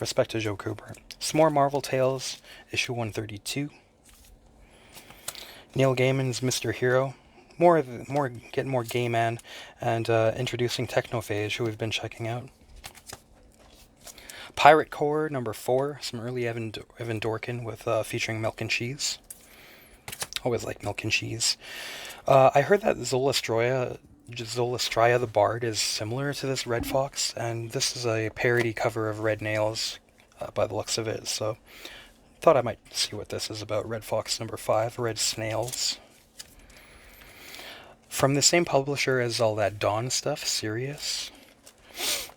Respect to Joe Kubert. Some more Marvel Tales, issue 132. Neil Gaiman's Mr. Hero. Getting more Gaiman, and introducing Technophage, who we've been checking out. Pirate Core number 4, some early Evan Dorkin with featuring Milk and Cheese. Always like Milk and Cheese. I heard that Zolastraya the Bard is similar to this Red Fox, and this is a parody cover of Red Nails by the looks of it, so thought I might see what this is about. Red Fox number 5, Red Snails. From the same publisher as all that Dawn stuff, Sirius.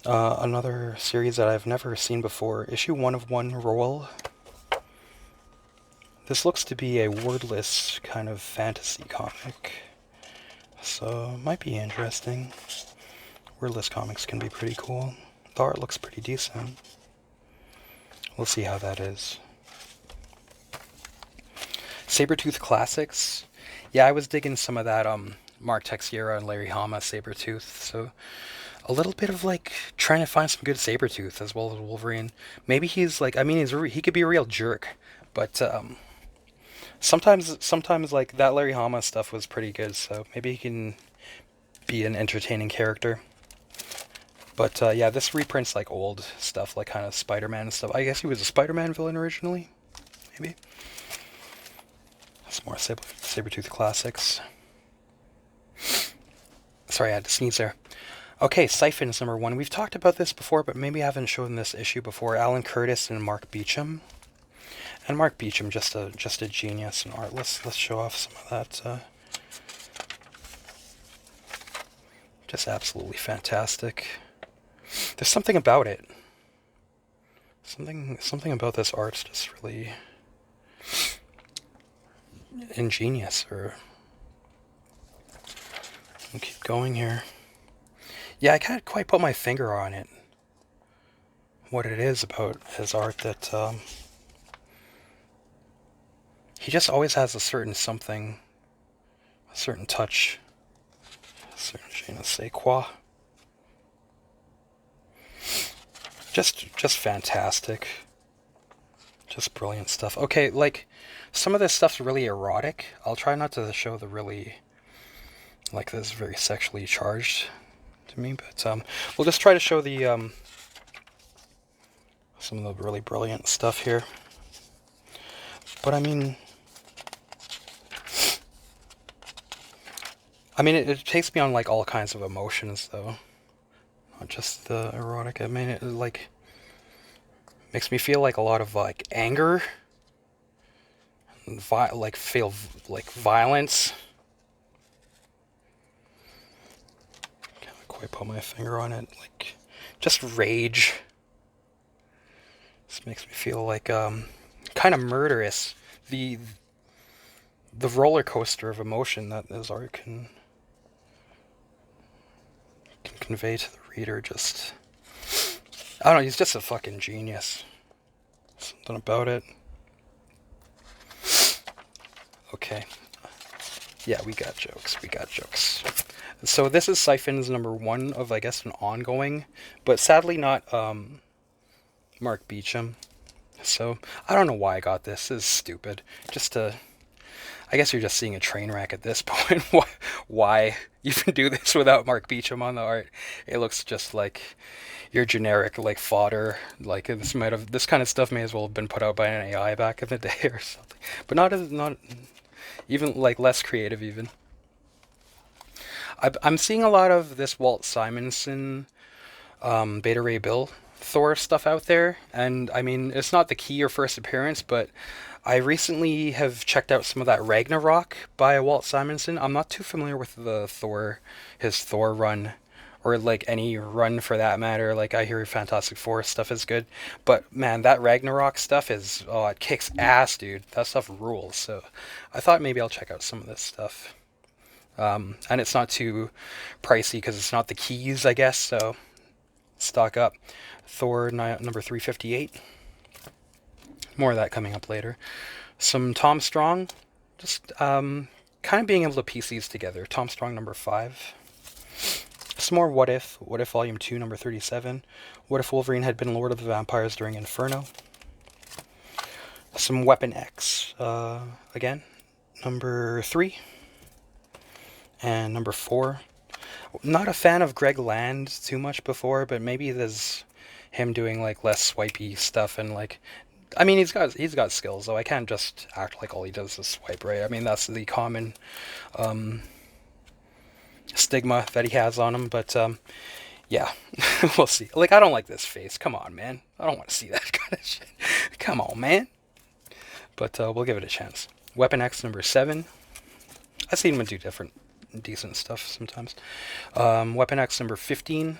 Another series that I've never seen before, issue 1 of 1, Roll. This looks to be a wordless kind of fantasy comic, so might be interesting. Wordless comics can be pretty cool. The art looks pretty decent. We'll see how that is. Sabretooth Classics. Yeah, I was digging some of that Mark Texiera and Larry Hama Sabretooth. So a little bit of like trying to find some good Sabretooth as well as Wolverine. Maybe he's like, I mean, he could be a real jerk, but sometimes like that Larry Hama stuff was pretty good. So maybe he can be an entertaining character. But yeah, this reprints like old stuff, like kind of Spider-Man and stuff. I guess he was a Spider-Man villain originally, maybe. Some more Sabretooth Classics. Sorry, I had to sneeze there. Okay, Siphons #1. We've talked about this before, but maybe I haven't shown this issue before. Alan Curtis and Mark Beecham. And Mark Beecham, just a genius in art. Let's show off some of that. Just absolutely fantastic. There's something about it. Something about this art's just really ingenious. We'll keep going here. Yeah, I can't quite put my finger on it. What it is about his art that he just always has a certain something, a certain touch, a certain je ne sais quoi. Just fantastic. Just brilliant stuff. Okay, like, some of this stuff's really erotic. I'll try not to show the really, like, this is very sexually charged to me, but we'll just try to show the some of the really brilliant stuff here. But I mean it takes me on like all kinds of emotions though, not just the erotic. I mean, it like makes me feel like a lot of like anger, feel like violence. Can't quite put my finger on it. Like just rage. This makes me feel like kind of murderous. The roller coaster of emotion that his art can convey to the reader. Just, I don't know, he's just a fucking genius. Something about it. Okay. Yeah, we got jokes. So this is Siphons #1 of, I guess, an ongoing, but sadly not Mark Beecham. So I don't know why I got this. This is stupid. I guess you're just seeing a train wreck at this point. Why even do this without Mark Beecham on the art? It looks just like your generic like fodder. Like this kind of stuff may as well have been put out by an AI back in the day or something. But not even like less creative even. I'm seeing a lot of this Walt Simonson, Beta Ray Bill Thor stuff out there, and I mean it's not the key or first appearance, but I recently have checked out some of that Ragnarok by Walt Simonson. I'm not too familiar with his Thor run, or like any run for that matter. Like I hear Fantastic Four stuff is good, but man, that Ragnarok stuff it kicks ass, dude. That stuff rules. So I thought maybe I'll check out some of this stuff. And it's not too pricey because it's not the keys, I guess. So stock up. Thor number 358. More of that coming up later. Some Tom Strong. Just kind of being able to piece these together. Tom Strong number 5. Some more What If. What If Volume 2 number 37. What if Wolverine had been Lord of the Vampires during Inferno? Some Weapon X. Again. Number 3. And number 4. Not a fan of Greg Land too much before, but maybe there's him doing like less swipey stuff and like, I mean he's got skills, though I can't just act like all he does is swipe, right? I mean that's the common stigma that he has on him, but yeah, we'll see. Like I don't like this face. Come on, man. I don't want to see that kind of shit. Come on, man. But we'll give it a chance. Weapon X number 7. I've seen him do decent stuff sometimes. Weapon X number 15.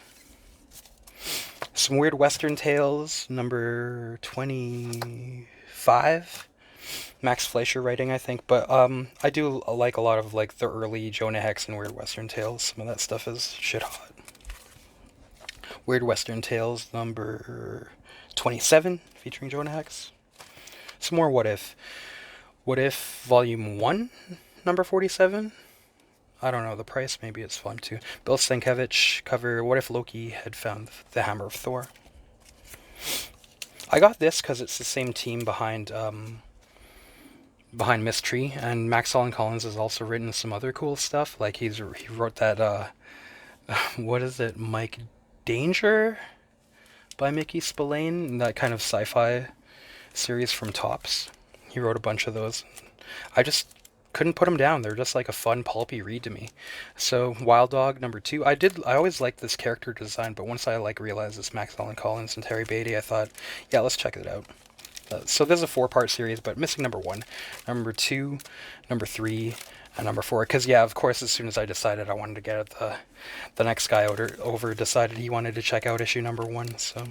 Some Weird Western Tales number 25. Max Fleischer writing, I think, but I do like a lot of like the early Jonah Hex and Weird Western Tales. Some of that stuff is shit hot. Weird Western Tales number 27 featuring Jonah Hex. Some more What If. What If Volume 1, number 47? I don't know, the price, maybe it's fun too. Bill Sienkiewicz cover What If Loki Had Found the Hammer of Thor. I got this because it's the same team behind Mystery, and Max Allan Collins has also written some other cool stuff. Like he wrote that what is it, Mike Danger by Mickey Spillane, that kind of sci-fi series from Topps. He wrote a bunch of those. I just couldn't put them down. They're just like a fun pulpy read to me. So Wild Dog number 2. I always liked this character design, but once I like realized it's Max Allan Collins and Terry Beatty, I thought, yeah, let's check it out. So there's a 4-part series, but missing number 1, number 2, number 3, and number 4. Because yeah, of course, as soon as I decided I wanted to get it, the next guy over decided he wanted to check out issue number 1. So,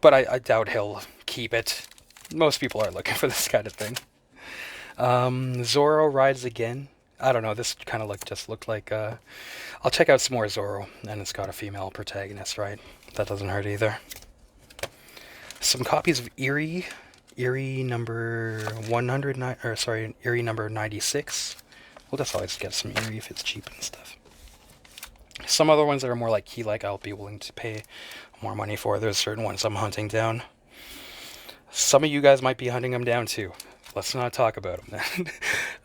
but I doubt he'll keep it. Most people are looking for this kind of thing. Zorro Rides Again. I don't know. This kind of looked like. I'll check out some more Zorro, and it's got a female protagonist, right? That doesn't hurt either. Some copies of Eerie number 109, or sorry, Eerie number 96. We'll just always get some Eerie if it's cheap and stuff. Some other ones that are more like key, like I'll be willing to pay more money for. There's certain ones I'm hunting down. Some of you guys might be hunting them down too. Let's not talk about them then.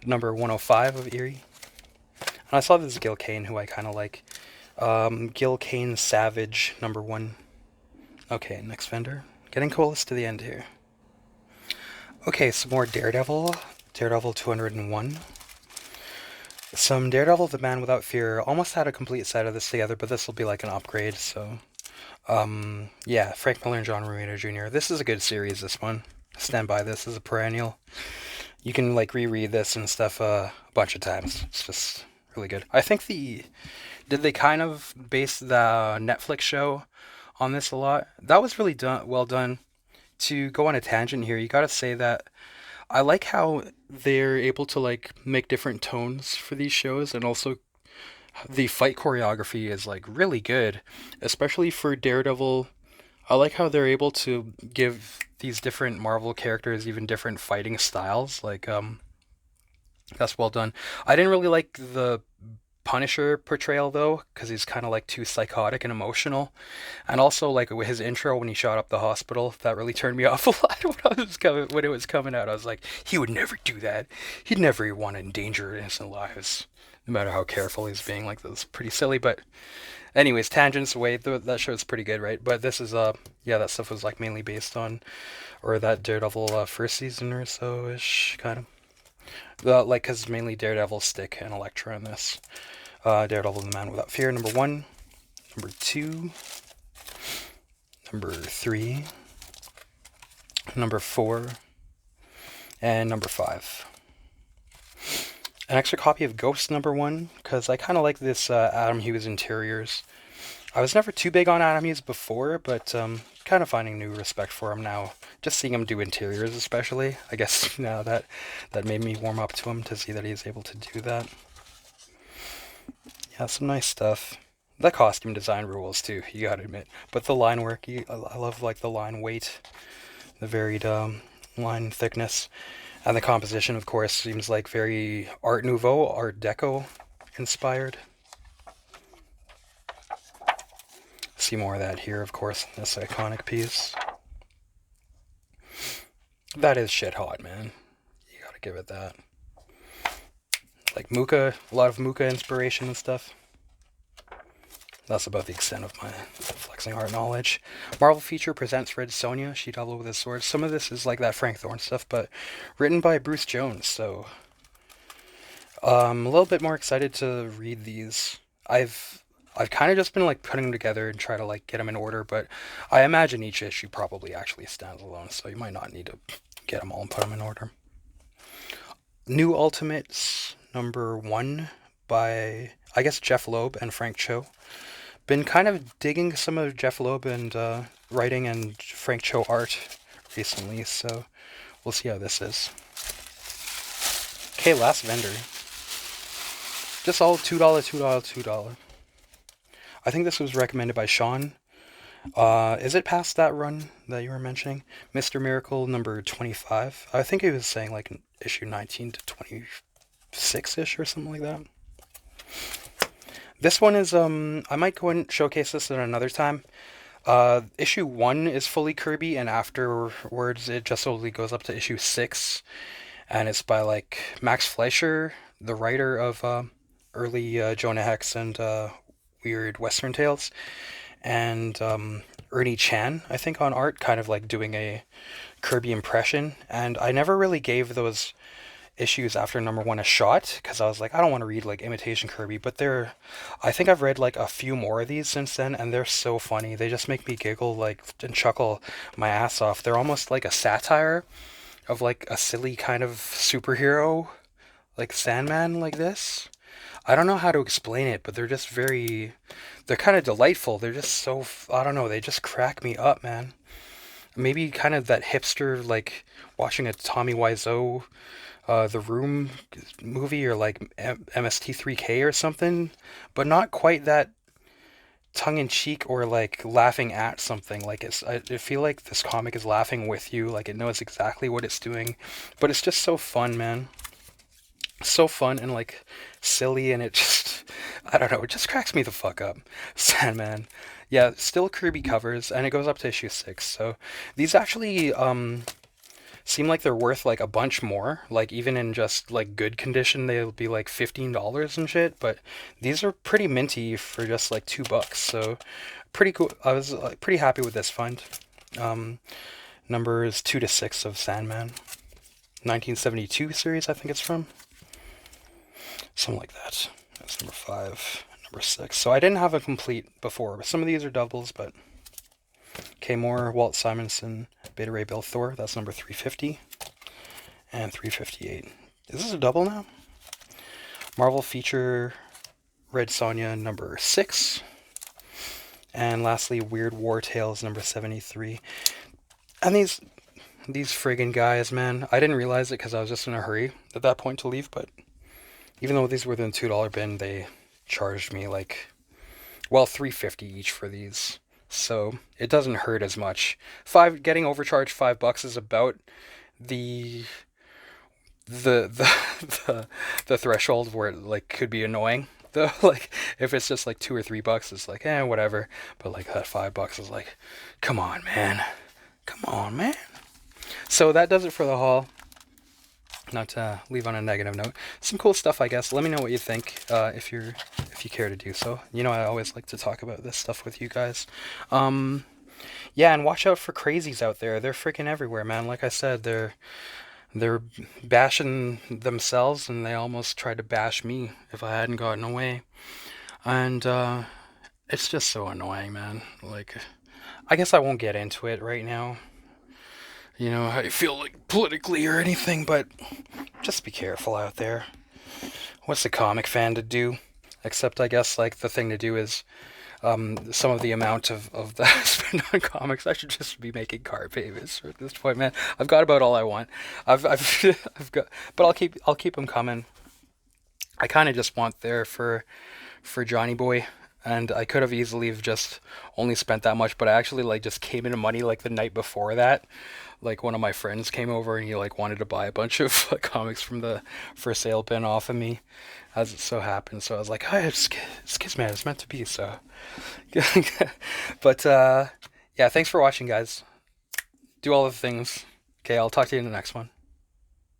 Number 105 of Eerie. And I saw this Gil Kane, who I kind of like. Gil Kane Savage, number 1. Okay, next vendor. Getting close to the end here. Okay, some more Daredevil. Daredevil 201. Some Daredevil The Man Without Fear. Almost had a complete set of this together, but this will be like an upgrade, so... yeah, Frank Miller and John Romita Jr. This is a good series, this one. Stand by this as a perennial. You can like reread this and stuff a bunch of times. It's just really good. I think did they kind of base the Netflix show on this a lot? That was really well done. To go on a tangent here, you gotta say that I like how they're able to like make different tones for these shows, and also the fight choreography is like really good, especially for Daredevil. I like how they're able to give these different Marvel characters even different fighting styles. Like, that's well done. I didn't really like the Punisher portrayal though, because he's kind of like too psychotic and emotional, and also like with his intro when he shot up the hospital, that really turned me off a lot when it was coming out. I was like, he would never do that. He'd never want to endanger innocent lives, no matter how careful he's being. Like, that's pretty silly. But anyways, tangents away. That show's pretty good, right? But this is yeah, that stuff was like mainly based on, or that Daredevil first season or so ish, kind of. Like, because mainly Daredevil, Stick, and Elektra in this. Daredevil, The Man Without Fear, number 1, number 2, number 3, number 4, and number 5. An extra copy of Ghost, number 1, because I kind of like this Adam Hughes interiors. I was never too big on Adam Hughes before, but kind of finding new respect for him now. Just seeing him do interiors, especially. I guess now that made me warm up to him, to see that he's able to do that. Yeah, some nice stuff. The costume design rules too, you gotta admit. But the line work, I love like the line weight, the varied line thickness, and the composition, of course, seems like very Art Nouveau, Art Deco inspired. See more of that here, of course, in this iconic piece. That is shit hot, man. You gotta give it that. Like Muka, a lot of Muka inspiration and stuff. That's about the extent of my flexing art knowledge. Marvel Feature presents Red Sonja. She doubled with his sword. Some of this is like that Frank Thorne stuff, but written by Bruce Jones, so I'm a little bit more excited to read these. I've kind of just been like putting them together and try to like get them in order, but I imagine each issue probably actually stands alone, so you might not need to get them all and put them in order. New Ultimates number 1 by, I guess, Jeff Loeb and Frank Cho. Been kind of digging some of Jeff Loeb and writing and Frank Cho art recently, so we'll see how this is. Okay, last vendor. Just all $2. I think this was recommended by Sean, Is it past that run that you were mentioning? Mr. Miracle number 25? I think he was saying like issue 19 to 26-ish or something like that. This one is, I might go and showcase this at another time. Issue 1 is fully Kirby, and afterwards it just only goes up to issue 6, and it's by like Max Fleischer, the writer of early Jonah Hex and Weird Western Tales, and Ernie Chan, I think, on art, kind of like doing a Kirby impression. And I never really gave those issues after number 1 a shot because I was like, I don't want to read like Imitation Kirby, but I think I've read like a few more of these since then, and they're so funny. They just make me giggle like and chuckle my ass off. They're almost like a satire of like a silly kind of superhero, like Sandman, like this. I don't know how to explain it, but they're kind of delightful. They're just so, I don't know, they just crack me up, man. Maybe kind of that hipster, like watching a Tommy Wiseau, The Room movie, or like MST3K or something, but not quite that tongue in cheek or like laughing at something. Like I feel like this comic is laughing with you, like it knows exactly what it's doing, but it's just so fun, man. So fun and like silly, and it just, I don't know, it just cracks me the fuck up. Sandman. Yeah, still Kirby covers, and it goes up to issue 6. So these actually seem like they're worth like a bunch more. Like even in just like good condition, they'll be like $15 and shit. But these are pretty minty for just like $2. So pretty cool. I was pretty happy with this find. Um, Numbers 2 to 6 of Sandman, 1972 series, I think it's from. Something like that. That's number 5, number 6. So I didn't have a complete before, but some of these are doubles. But K. Moore, Walt Simonson, Beta Ray Bill Thor, that's number 350 and 358. Is this a double now? Marvel feature Red Sonja, number 6. And lastly, Weird War Tales, number 73. And these friggin' guys, man, I didn't realize it because I was just in a hurry at that point to leave, but even though these were in the $2 bin, they charged me like, well, 350 each for these. So it doesn't hurt as much. Getting overcharged $5 is about the the threshold where it like could be annoying. Though, like if it's just like $2 or $3, it's like whatever. But like that $5 is like, come on, man, come on, man. So that does it for the haul. Not to leave on a negative note. Some cool stuff, I guess. Let me know what you think if you care to do so. You know, I always like to talk about this stuff with you guys. Yeah, and watch out for crazies out there. They're freaking everywhere, man. Like I said, they're bashing themselves, and they almost tried to bash me if I hadn't gotten away. And it's just so annoying, man. Like, I guess I won't get into it right now. You know, how you feel like politically or anything, but just be careful out there. What's a comic fan to do? Except, I guess, like, the thing to do is some of the amount of that I spend on comics. I should just be making car payments at this point, man. I've got about all I want. I've got, but I'll keep them coming. I kind of just want there for Johnny Boy, and I could have easily have just only spent that much, but I actually like just came into money like the night before that. Like one of my friends came over and he like wanted to buy a bunch of comics from the for sale bin off of me, as it so happened. So I was like, "Hi, it's man, it's meant to be." So, but yeah, thanks for watching, guys. Do all the things. Okay, I'll talk to you in the next one.